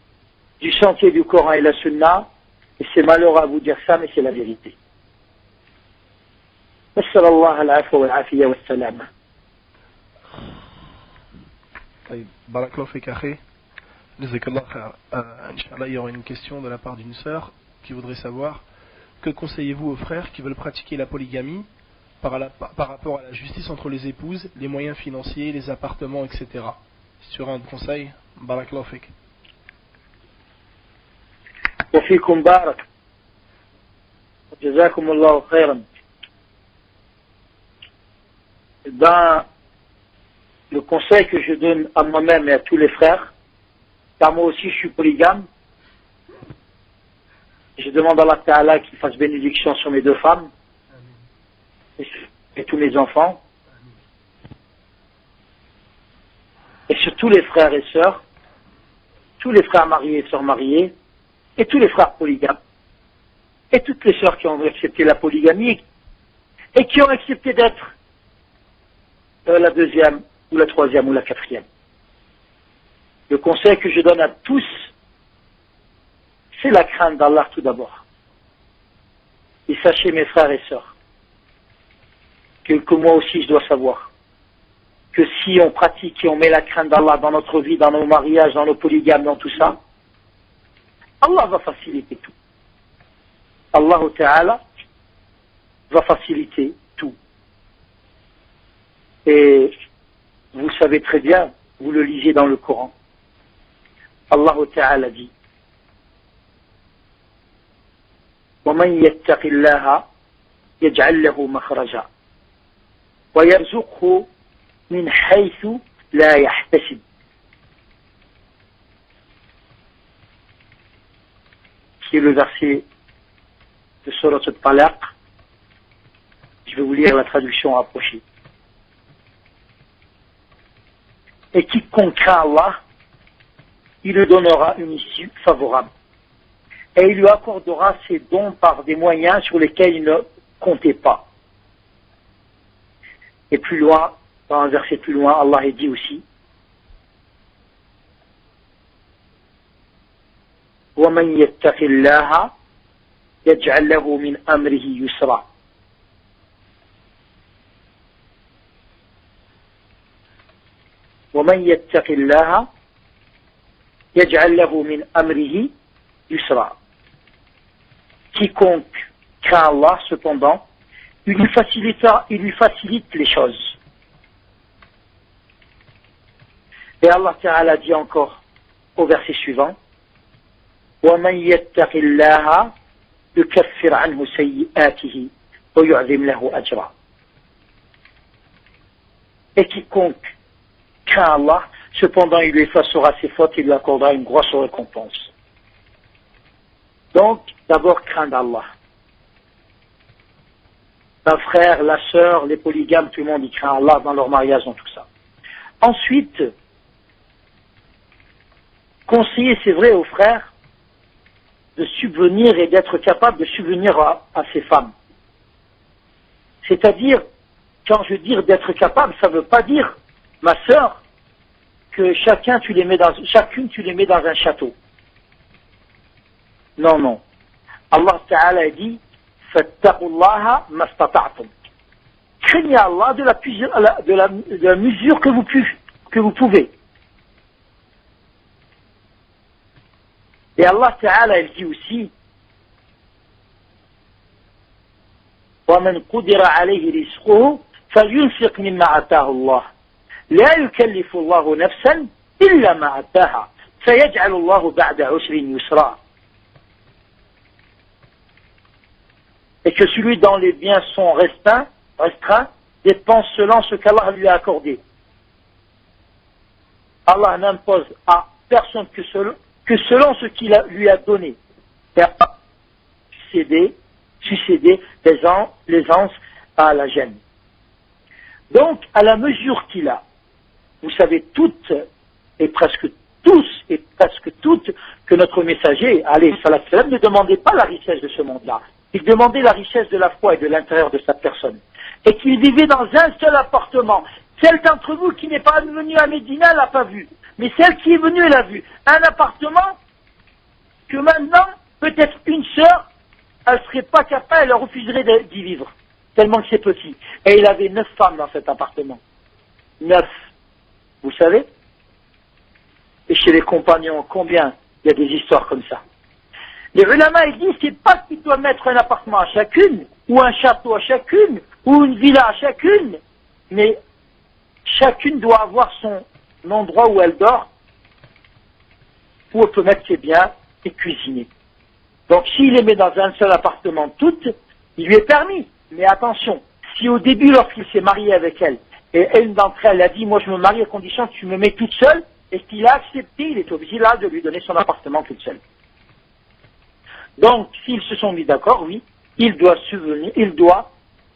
C: du sentier du Coran et la Sunna. Et c'est malheureux à vous dire ça, mais c'est la vérité. نسأل الله العفو والعافية والسلامة.
A: بارك الله فيك أخي. جزاك الله خير. Inch'Allah, il y aura une question de la part d'une sœur qui voudrait savoir que conseillez-vous aux frères qui veulent pratiquer la polygamie par rapport à la justice entre les épouses, les moyens financiers, les appartements, etc. Si tu auras un conseil, بارك الله فيك.
C: وفيكم بارك. جزاكم الله خيرا. Ben, le conseil que je donne à moi-même et à tous les frères, car moi aussi je suis polygame, je demande à Allah Ta'ala qu'il fasse bénédiction sur mes deux femmes et tous mes enfants, et sur tous les frères et sœurs, tous les frères mariés et sœurs mariées, et tous les frères polygames, et toutes les sœurs qui ont accepté la polygamie et qui ont accepté d'être la deuxième, ou la troisième, ou la quatrième. Le conseil que je donne à tous, c'est la crainte d'Allah tout d'abord. Et sachez, mes frères et sœurs, que moi aussi je dois savoir, que si on pratique et on met la crainte d'Allah dans notre vie, dans nos mariages, dans nos polygames, dans tout ça, Allah va faciliter tout. Allah Ta'ala va faciliter tout. Et vous savez très bien, vous le lisez dans le Coran. Allah Ta'ala dit وَمَنْ يَتَّقِ اللَّهَ يَجْعَلْ لَهُ مَخْرَجًا وَيَرْزُقْهُ مِنْ حَيْثُ لَا يَحْتَسِبُ. C'est le verset de Surat Al-Talaq. Je vais vous lire la traduction rapprochée. Et quiconque craint Allah, il lui donnera une issue favorable. Et il lui accordera ses dons par des moyens sur lesquels il ne comptait pas. Et plus loin, dans un verset plus loin, Allah dit aussi وَمَنْ يَتَّقِ اللَّهَ يَجْعَلْ لَهُ مِنْ أَمْرِهِ يُسْرًا. وَمَنْ يَتَّقِ اللَّهَ يَجْعَلْ لَهُ مِنْ أَمْرِهِ يُسْرًا. Quiconque craint Allah, cependant, il lui facilite les choses. Et Allah Ta'ala dit encore au verset suivant وَمَنْ يَتَّقِ اللَّهَ يُكَفِّرْ عَنْهُ سَيِّئَاتِهِ وَيُعْظِمْ لَهُ أَجْرًا. Et quiconque craint Allah, cependant il lui effacera ses fautes et lui accordera une grosse récompense. Donc, d'abord craindre Allah. La frère, la sœur, les polygames, tout le monde y craint Allah dans leur mariage, dans tout ça. Ensuite, conseiller, c'est vrai, aux frères
B: de subvenir et d'être capable de subvenir à ces femmes. C'est-à-dire, quand je dis d'être capable, ça ne veut pas dire, ma sœur, que chacune tu les mets dans un château. Non, non. Allah Ta'ala dit, fattaqullaha mastata'tum. Craignez Allah de la mesure que vous pouvez. Et Allah Ta'ala, il dit aussi, وَمَنْ قُدِرَ عَلَيْهِ رِزْقُهُ فَلْيُنْفِقْ مِمَّا آتَاهُ اللَّهُ لَا يُكَلِّفُ اللَّهُ نَفْسًا إِلَّا مَا آتَاهَا فَيَجْعَلُ اللَّهُ بَعْدَ عُسْرٍ يُسْرًا. Et que celui dont les biens sont restreints dépense selon ce qu'Allah lui a accordé. Allah n'impose à personne que selon ce qu'il lui a donné. Faire succéder l'aisance à la gêne. Donc, à la mesure qu'il a, vous savez toutes et presque toutes que notre messager, alayhi salatu salam, ne demandait pas la richesse de ce monde-là. Il demandait la richesse de la foi et de l'intérieur de sa personne. Et qu'il vivait dans un seul appartement. Celle d'entre vous qui n'est pas venue à Médina, elle l'a pas vu. Mais celle qui est venue, elle l'a vu. Un appartement que maintenant, peut-être une sœur, elle ne serait pas capable, elle refuserait d'y vivre. Tellement que c'est petit. Et il avait 9 femmes dans cet appartement. 9. Vous savez? Et chez les compagnons, combien il y a des histoires comme ça? Les ulama, ils disent, c'est pas qu'il doit mettre un appartement à chacune, ou un château à chacune, ou une villa à chacune, mais chacune doit avoir son endroit où elle dort, où elle peut mettre ses biens et cuisiner. Donc s'il les met dans un seul appartement toutes, il lui est permis. Mais attention, si au début, lorsqu'il s'est marié avec elle, et une d'entre elles a dit, moi je me marie à condition que tu me mets toute seule, et qu'il a accepté, il est obligé là de lui donner son appartement toute seule. Donc, s'ils se sont mis d'accord, oui, il doit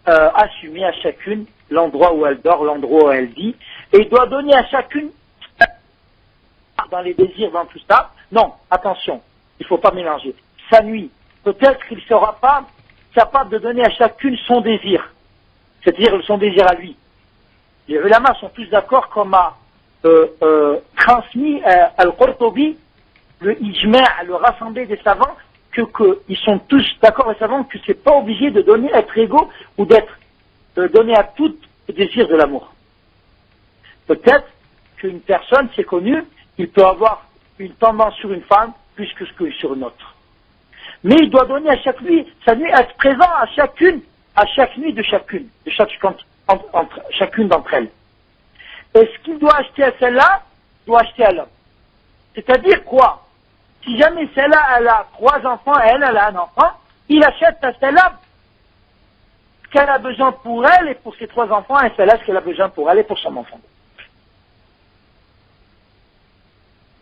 B: assumer à chacune l'endroit où elle dort, l'endroit où elle vit, et il doit donner à chacune, dans les désirs, dans tout ça, non, attention, il ne faut pas mélanger. Sa nuit, peut-être qu'il ne sera pas capable de donner à chacune son désir, c'est-à-dire son désir à lui. Les ulama sont tous d'accord, comme a transmis Al-Qurtubi, le ijma', le rassemblé des savants, qu'ils sont tous d'accord et savants que c'est pas obligé de donner, être égaux ou d'être donné à tout le désir de l'amour. Peut-être qu'une personne, c'est connu, il peut avoir une tendance sur une femme plus que sur une autre. Mais il doit donner à chaque nuit, sa nuit, être présent à chaque nuit de chacune d'entre elles. Et ce qu'il doit acheter à celle-là, il doit acheter à l'homme. C'est-à-dire quoi? Si jamais celle-là, elle a 3 enfants et elle a un enfant, il achète à celle-là ce qu'elle a besoin pour elle et pour ses 3 enfants, et celle-là ce qu'elle a besoin pour elle et pour son enfant.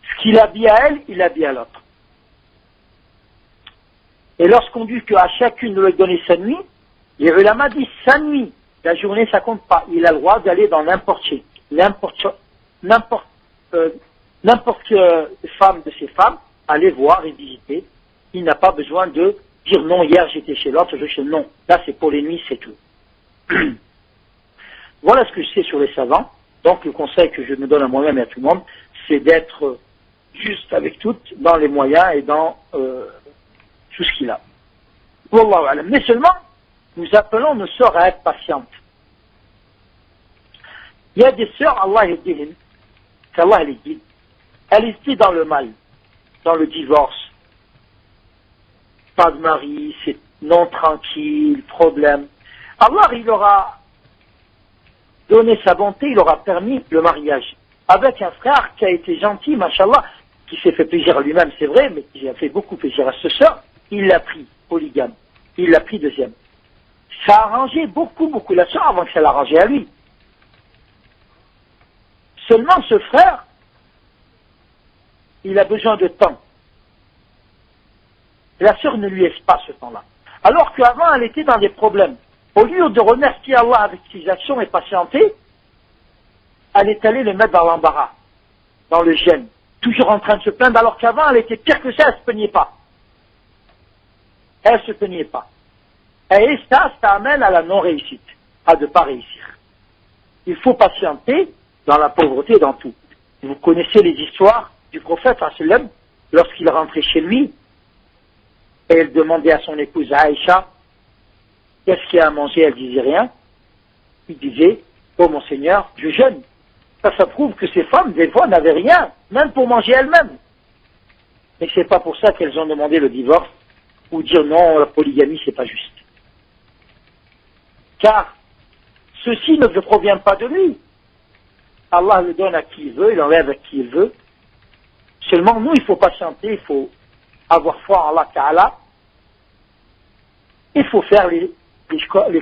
B: Ce qu'il habille à elle, il habille à l'autre. Et lorsqu'on dit qu'à chacune doit donner sa nuit, les ulama disent sa nuit, la journée ça compte pas. Il a le droit d'aller dans n'importe quelle femme de ces femmes, aller voir et visiter. Il n'a pas besoin de dire non, hier j'étais chez l'autre, je sais non. Là c'est pour les nuits, c'est tout. Voilà ce que je sais sur les savants. Donc le conseil que je me donne à moi-même et à tout le monde, c'est d'être juste avec toutes, dans les moyens et dans tout ce qu'il a. Wallahu alam. Mais seulement, nous appelons nos sœurs à être patientes. Il y a des sœurs, Allah les dit, qu'Allah les guide, elles étaient dans le mal, dans le divorce, pas de mari, c'est non tranquille, problème. Allah, il aura donné sa bonté, il aura permis le mariage avec un frère qui a été gentil, machallah, qui s'est fait plaisir à lui-même, c'est vrai, mais qui a fait beaucoup plaisir à ce sœur, il l'a pris, polygame, il l'a pris deuxième. Ça a arrangé beaucoup la sœur avant que ça l'arrangeait à lui. Seulement ce frère, il a besoin de temps. La sœur ne lui laisse pas ce temps-là. Alors qu'avant, elle était dans des problèmes. Au lieu de remercier Allah avec ses actions et patienter, elle est allée le mettre dans l'embarras, dans le gêne, toujours en train de se plaindre, alors qu'avant, elle était pire que ça, elle ne se plaignait pas. elle ne se tenait pas. Et ça amène à la non-réussite, à ne pas réussir. Il faut patienter dans la pauvreté, dans tout. Vous connaissez les histoires du prophète, lorsqu'il rentrait chez lui, et il demandait à son épouse Aïcha, qu'est-ce qu'il y a à manger? Elle disait rien. Il disait, oh mon Seigneur, je jeûne. Ça prouve que ces femmes, des fois, n'avaient rien, même pour manger elles-mêmes. Mais c'est pas pour ça qu'elles ont demandé le divorce, ou dire non, la polygamie, c'est pas juste. Car ceci ne provient pas de lui. Allah le donne à qui il veut, il enlève à qui il veut. Seulement, nous, il faut patienter, il faut avoir foi en Allah Ta'ala. Il faut faire les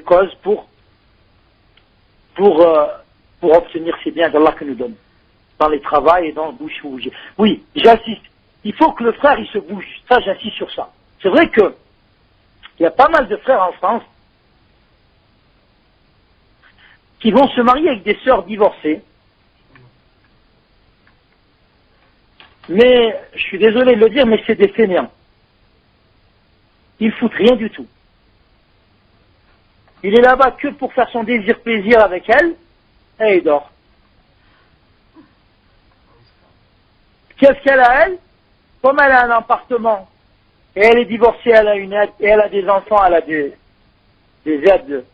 B: causes pour obtenir ces biens d'Allah que nous donne. Dans les travaux et dans le bouge. Oui, j'insiste. Il faut que le frère, il se bouge. Ça, j'insiste sur ça. C'est vrai que il y a pas mal de frères en France qui vont se marier avec des sœurs divorcées. Mais, je suis désolé de le dire, mais c'est des fainéants. Ils foutent rien du tout. Il est là-bas que pour faire son désir-plaisir avec elle, et il dort. Qu'est-ce qu'elle a, elle? Comme elle a un appartement, et elle est divorcée, elle a une aide, et elle a des enfants, elle a des aides,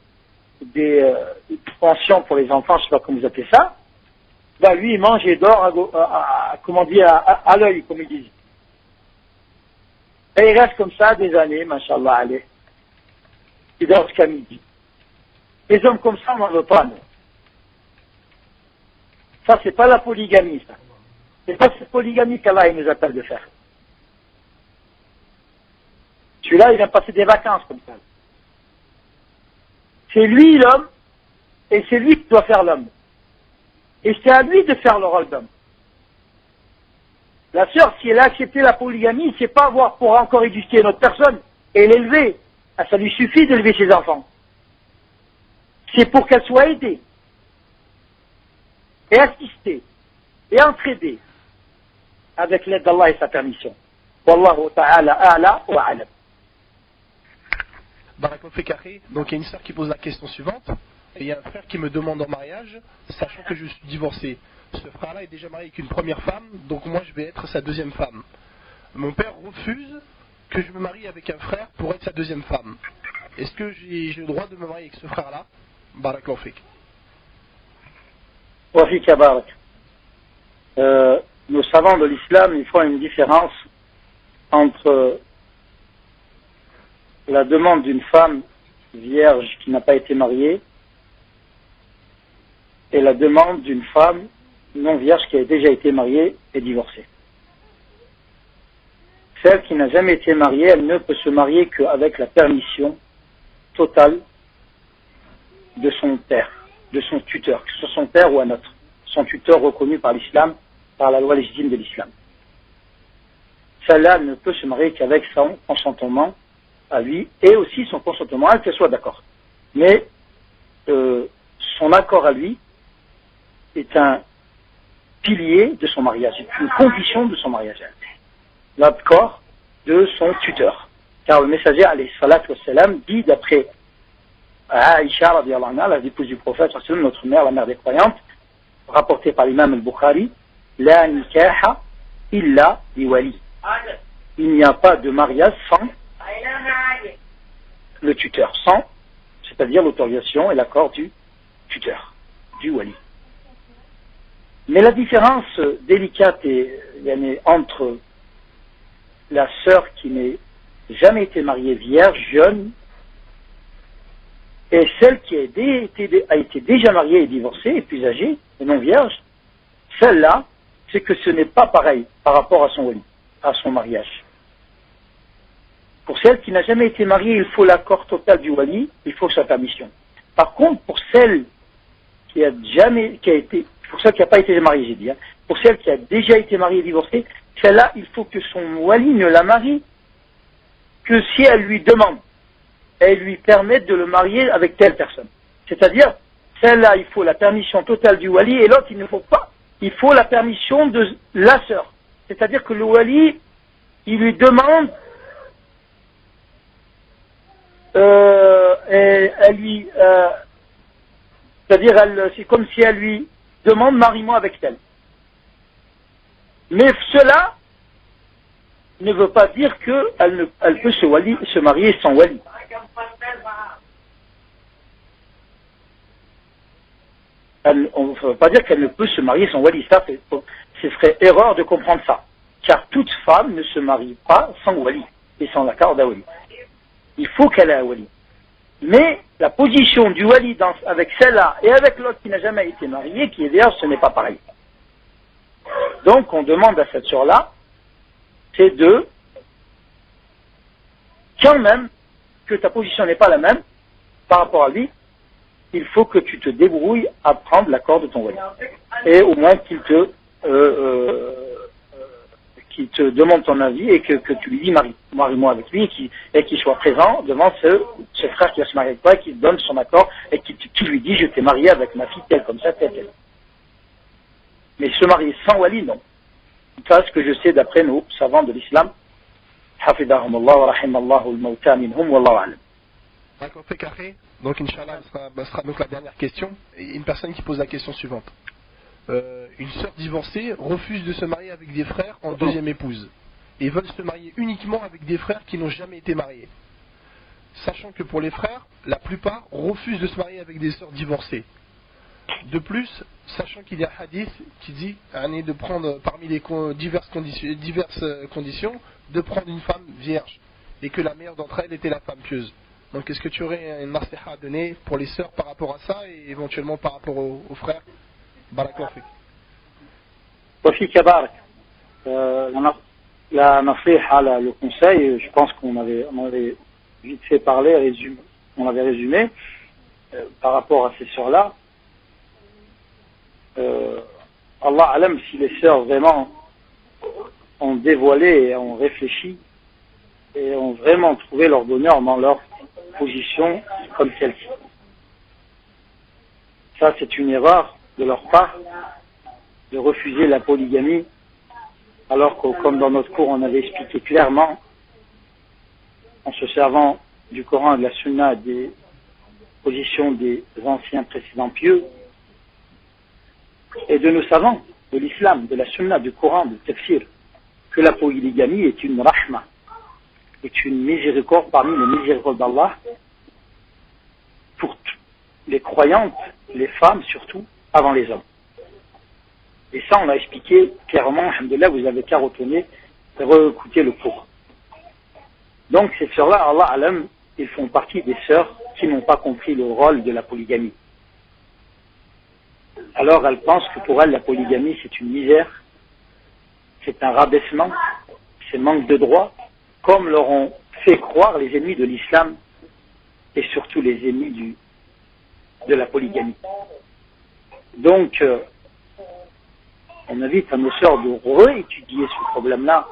B: des pensions pour les enfants, je ne sais pas comment vous appelez ça, ben lui, il mange et dort à l'œil, comme ils disent. Et il reste comme ça des années, mashallah, allez. Il dort jusqu'à midi. Les hommes comme ça, on n'en veut pas, nous. Ça, c'est pas la polygamie, ça. C'est pas cette polygamie qu'Allah nous appelle de faire. Celui-là, il vient passer des vacances comme ça. C'est lui l'homme, et c'est lui qui doit faire l'homme. Et c'est à lui de faire le rôle d'homme. La sœur, si elle a accepté la polygamie, c'est pas avoir pour encore éduquer notre personne et l'élever. Ça lui suffit d'élever ses enfants. C'est pour qu'elle soit aidée, et assistée, et entraidée, avec l'aide d'Allah et sa permission. Wallahu ta'ala a'la wa a'lam.
A: Barakallahu fik akhi. Donc il y a une sœur qui pose la question suivante. Et il y a un frère qui me demande en mariage, sachant que je suis divorcé. Ce frère-là est déjà marié avec une première femme, donc moi je vais être sa deuxième femme. Mon père refuse que je me marie avec un frère pour être sa deuxième femme. Est-ce que j'ai le droit de me marier avec ce frère-là? Barakallahu fik.
B: Wa fika barak. Nos savants de l'islam, ils font une différence entre la demande d'une femme vierge qui n'a pas été mariée et la demande d'une femme non vierge qui a déjà été mariée et divorcée. Celle qui n'a jamais été mariée, elle ne peut se marier qu'avec la permission totale de son père, de son tuteur, que ce soit son père ou un autre, son tuteur reconnu par l'islam, par la loi légitime de l'islam. Celle-là ne peut se marier qu'avec son consentement à lui et aussi son consentement à elle, qu'elle soit d'accord. Mais son accord à lui est un pilier de son mariage, c'est une condition de son mariage. L'accord de son tuteur. Car le messager, alayhi salatu wassalam, dit d'après Aïcha, radiyallahu anha, la épouse du prophète, notre mère, la mère des croyantes, rapportée par l'imam al-Bukhari, la nikaha illa biwali. Il n'y a pas de mariage sans le tuteur, sans, c'est-à-dire l'autorisation et l'accord du tuteur, du wali. Mais la différence délicate entre la sœur qui n'a jamais été mariée vierge, jeune, et celle qui a été déjà mariée et divorcée, et plus âgée, et non vierge, celle-là, c'est que ce n'est pas pareil par rapport à son wali, à son mariage. Pour celle qui n'a jamais été mariée, il faut l'accord total du wali, il faut sa permission. Par contre, pour celle qui n'a pas été mariée, j'ai dit, pour celle qui a déjà été mariée et divorcée, celle-là, il faut que son wali ne la marie que si elle lui demande, elle lui permet de le marier avec telle personne. C'est-à-dire, celle-là, il faut la permission totale du wali, et l'autre, il ne faut pas. Il faut la permission de la sœur. C'est-à-dire que le wali, il lui demande
C: elle lui, c'est-à-dire c'est comme si elle lui demande marie-moi avec elle. Mais cela ne veut pas dire qu'elle peut se marier sans wali. On ne veut pas dire qu'elle ne peut se marier sans wali. Ça, ce serait erreur de comprendre ça. Car toute femme ne se marie pas sans wali et sans l'accord d'un wali. Il faut qu'elle ait un wali. Mais la position du wali avec celle-là et avec l'autre qui n'a jamais été mariée, qui est d'ailleurs, ce n'est pas pareil. Donc on demande à cette sœur-là, c'est quand même que ta position n'est pas la même par rapport à lui, il faut que tu te débrouilles à prendre l'accord de ton wali. Et au moins qu'il te demande ton avis et que tu lui dis marie-moi avec lui et qu'il soit présent devant ce frère qui va se marier avec toi et qu'il donne son accord et qu'il lui dit je t'ai marié avec ma fille telle comme ça, telle. Mais se marier sans wali, non. Ça, ce que je sais d'après nos savants de l'islam. Hafidahumullah wa rahimallahu al-mawta minhum wallahu a'lam.
A: D'accord, fait carré. Donc, Inch'Allah, ce sera donc la dernière question. Et une personne qui pose la question suivante. Une sœur divorcée refuse de se marier avec des frères en deuxième épouse. Et veulent se marier uniquement avec des frères qui n'ont jamais été mariés. Sachant que pour les frères, la plupart refusent de se marier avec des sœurs divorcées. De plus, sachant qu'il y a un hadith qui dit de prendre parmi les diverses conditions, de prendre une femme vierge. Et que la meilleure d'entre elles était la femme pieuse. Donc est-ce que tu aurais une nasiha à donner pour les sœurs par rapport à ça et éventuellement par rapport aux frères? Barakallahu fik.
C: Wafik Barak. La nasiha, le conseil, je pense qu'on avait vite fait parler, on avait résumé par rapport à ces sœurs-là. Allah alam si les sœurs vraiment ont dévoilé et ont réfléchi et ont vraiment trouvé leur bonheur dans leur position comme celle-ci. Ça, c'est une erreur de leur part de refuser la polygamie, alors que, comme dans notre cours, on avait expliqué clairement, en se servant du Coran et de la Sunna, des positions des anciens précédents pieux, et de nos savants, de l'islam, de la Sunna, du Coran, du Tafsir, que la polygamie est une rahma, est une miséricorde parmi les miséricordes d'Allah pour les croyantes, les femmes surtout, avant les hommes. Et ça, on l'a expliqué clairement, alhamdoulilah, vous avez qu'à retourner et réécouter le cours. Donc, ces sœurs-là, Allah alam, ils font partie des sœurs qui n'ont pas compris le rôle de la polygamie. Alors, elles pensent que pour elles, la polygamie, c'est une misère, c'est un rabaissement, c'est manque de droit, comme leur ont fait croire les ennemis de l'islam et surtout les ennemis de la polygamie. Donc, on invite à nos sœurs de réétudier ce problème-là,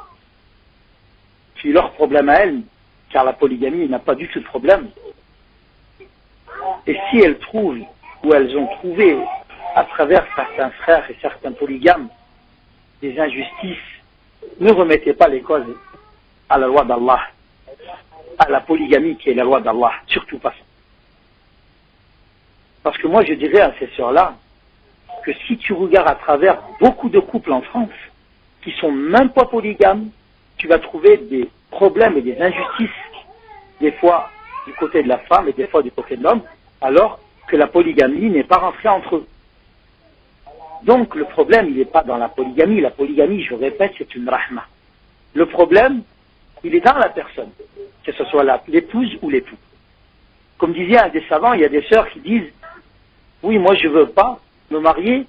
C: qui est leur problème à elles, car la polygamie n'a pas du tout de problème. Et si elles trouvent, ou elles ont trouvé, à travers certains frères et certains polygames, des injustices, ne remettez pas les causes à la loi d'Allah, à la polygamie qui est la loi d'Allah, surtout pas ça. Parce que moi je dirais à ces sœurs-là, que si tu regardes à travers beaucoup de couples en France, qui sont même pas polygames, tu vas trouver des problèmes et des injustices, des fois du côté de la femme et des fois du côté de l'homme, alors que la polygamie n'est pas rentrée entre eux. Donc le problème, il n'est pas dans la polygamie. La polygamie, je répète, c'est une rahma. Le problème, il est dans la personne, que ce soit l'épouse ou l'époux. Comme disait un des savants, il y a des sœurs qui disent « Oui, moi je ne veux pas me marier,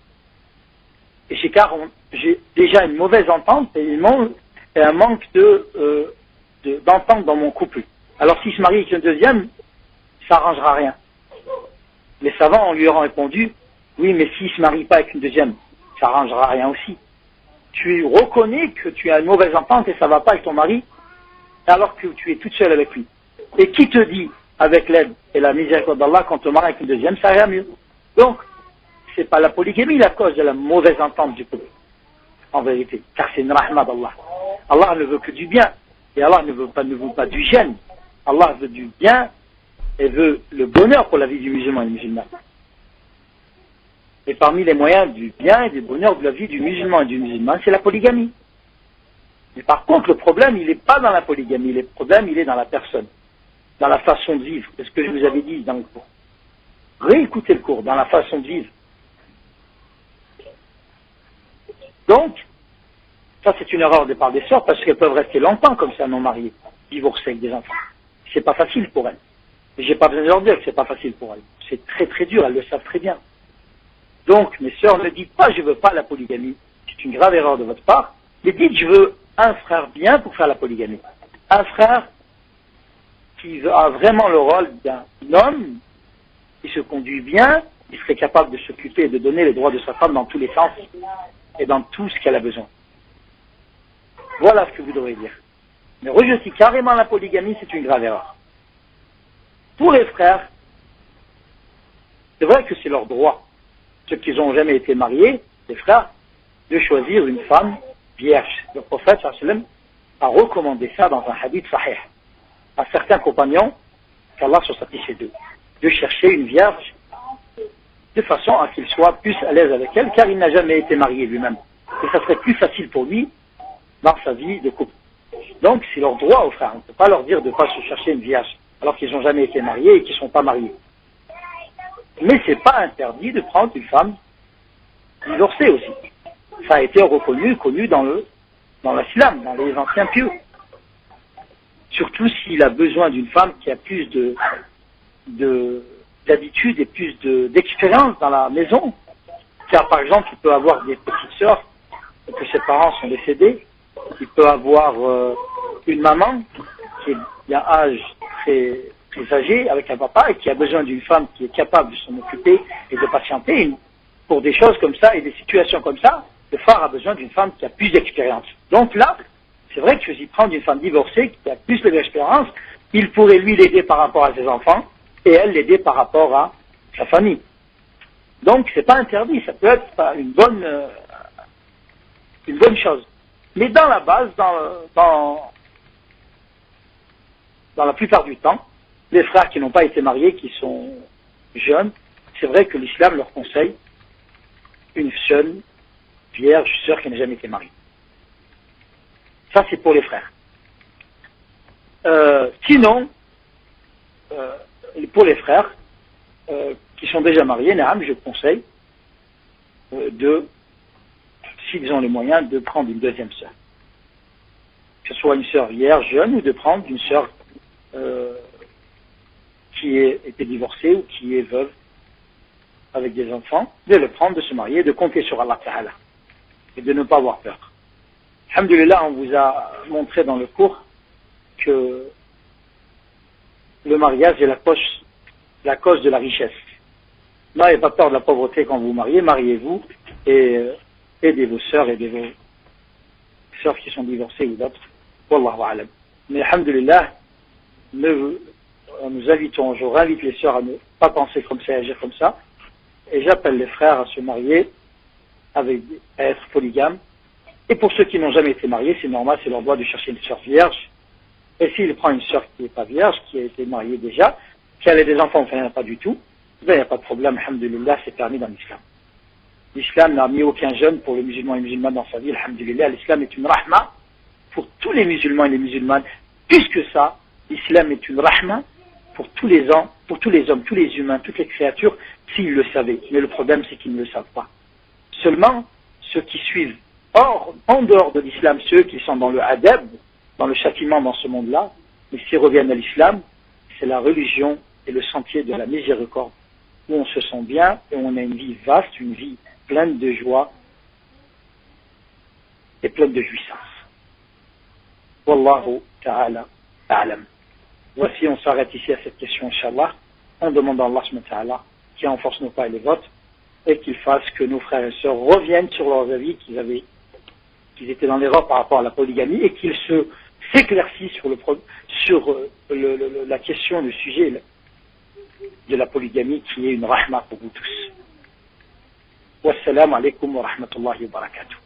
C: et car j'ai déjà une mauvaise entente et un manque d'entente dans mon couple. Alors s'il se marie avec un deuxième, ça n'arrangera rien. » Les savants, on lui aura répondu « Oui, mais s'il ne se marie pas avec une deuxième, ça n'arrangera rien aussi. Tu reconnais que tu as une mauvaise entente et ça ne va pas avec ton mari, alors que tu es toute seule avec lui. Et qui te dit, avec l'aide et la miséricorde d'Allah, quand tu te maries avec une deuxième, ça ira mieux. Donc, c'est pas la polygamie la cause de la mauvaise entente du couple, en vérité, car c'est une rahma d'Allah. Allah ne veut que du bien, et Allah ne veut pas du gêne. Allah veut du bien
B: Elle veut le bonheur pour la vie du musulman et du musulman. Et parmi les moyens du bien et du bonheur de la vie du musulman et du musulman, c'est la polygamie. Mais par contre, le problème, il n'est pas dans la polygamie. Le problème, il est dans la personne, dans la façon de vivre. C'est ce que je vous avais dit dans le cours. Réécoutez le cours, dans la façon de vivre. Donc, ça c'est une erreur de part des sœurs, parce qu'elles peuvent rester longtemps comme ça, non mariées, divorcées avec des enfants. C'est pas facile pour elles. J'ai pas besoin de leur dire que c'est pas facile pour elles. C'est très très dur, elles le savent très bien. Donc, mes sœurs, ne dites pas je veux pas la polygamie. C'est une grave erreur de votre part. Mais dites je veux un frère bien pour faire la polygamie. Un frère qui a vraiment le rôle d'un homme, qui se conduit bien, qui serait capable de s'occuper et de donner les droits de sa femme dans tous les sens et dans tout ce qu'elle a besoin. Voilà ce que vous devrez dire. Mais rejeter carrément la polygamie, c'est une grave erreur. Pour les frères, c'est vrai que c'est leur droit, ceux qui n'ont jamais été mariés, les frères, de choisir une femme vierge. Le prophète sallallahu alayhi wa sallam a recommandé ça dans un hadith sahih à certains compagnons, qu'Allah soit satisfait d'eux, de chercher une vierge de façon à qu'il soit plus à l'aise avec elle, car il n'a jamais été marié lui-même. Et ça serait plus facile pour lui dans sa vie de couple. Donc c'est leur droit aux frères. On ne peut pas leur dire de ne pas se chercher une vierge, alors qu'ils n'ont jamais été mariés et qu'ils ne sont pas mariés. Mais c'est pas interdit de prendre une femme divorcée aussi. Ça a été connu dans l'islam, dans les anciens pieux. Surtout s'il a besoin d'une femme qui a plus d'habitude et plus d'expérience dans la maison. Car par exemple, il peut avoir des petites sœurs que ses parents sont décédés. Il peut avoir une maman qui est d'un âge très, très âgé avec un papa et qui a besoin d'une femme qui est capable de s'en occuper et de patienter. Pour des choses comme ça et des situations comme ça, le frère a besoin d'une femme qui a plus d'expérience. Donc là, c'est vrai que s'il prend une femme divorcée qui a plus d'expérience, il pourrait lui l'aider par rapport à ses enfants et elle l'aider par rapport à sa famille. Donc c'est pas interdit, ça peut être une bonne chose. Mais dans la base, dans la plupart du temps, les frères qui n'ont pas été mariés, qui sont jeunes, c'est vrai que l'islam leur conseille une jeune vierge sœur qui n'a jamais été mariée. Ça c'est pour les frères. Sinon, pour les frères qui sont déjà mariés, je conseille s'ils ont les moyens, de prendre une deuxième sœur. Que ce soit une sœur vierge jeune ou de prendre une sœur qui a été divorcée ou qui est veuve avec des enfants, de le prendre, de se marier, de compter sur Allah Ta'ala et de ne pas avoir peur. Alhamdulillah, on vous a montré dans le cours que le mariage est la cause de la richesse. N'ayez pas peur de la pauvreté quand vous vous mariez, mariez-vous et aidez vos sœurs, aidez vos sœurs qui sont divorcées ou d'autres. Wallahu a'lam. Mais alhamdulillah, nous invitons, je réinvite les sœurs à ne pas penser comme ça, à agir comme ça. Et j'appelle les frères à se marier, à être polygames. Et pour ceux qui n'ont jamais été mariés, c'est normal, c'est leur droit de chercher une sœur vierge. Et s'il prend une sœur qui n'est pas vierge, qui a été mariée déjà, qui a des enfants, enfin il n'y en a pas du tout, ben, il n'y a pas de problème, alhamdulillah, c'est permis dans l'islam. L'islam n'a mis aucun jeûne pour les musulmans et les musulmanes dans sa vie, alhamdulillah. L'islam est une rahma pour tous les musulmans et les musulmanes. Plus que ça, l'islam est une rahma pour tous les hommes, tous les humains, toutes les créatures, s'ils le savaient. Mais le problème, c'est qu'ils ne le savent pas. Seulement, ceux qui suivent en dehors de l'islam, ceux qui sont dans le adab, dans le châtiment dans ce monde-là, mais s'ils reviennent à l'islam, c'est la religion et le sentier de la miséricorde, où on se sent bien et on a une vie vaste, une vie pleine de joie et pleine de jouissance. Wallahu ta'ala a'lam. Voici, on s'arrête ici à cette question, Inch'Allah, en demandant à Allah subhanahu wa ta'ala qui renforce nos pas et les vôtres, et qu'il fasse que nos frères et sœurs reviennent sur leurs avis qu'ils étaient dans l'erreur par rapport à la polygamie, et qu'ils s'éclaircissent sur la question, le sujet de la polygamie, qui est une rahma pour vous tous. Wassalamu alaikum wa rahmatullahi wa barakatuh.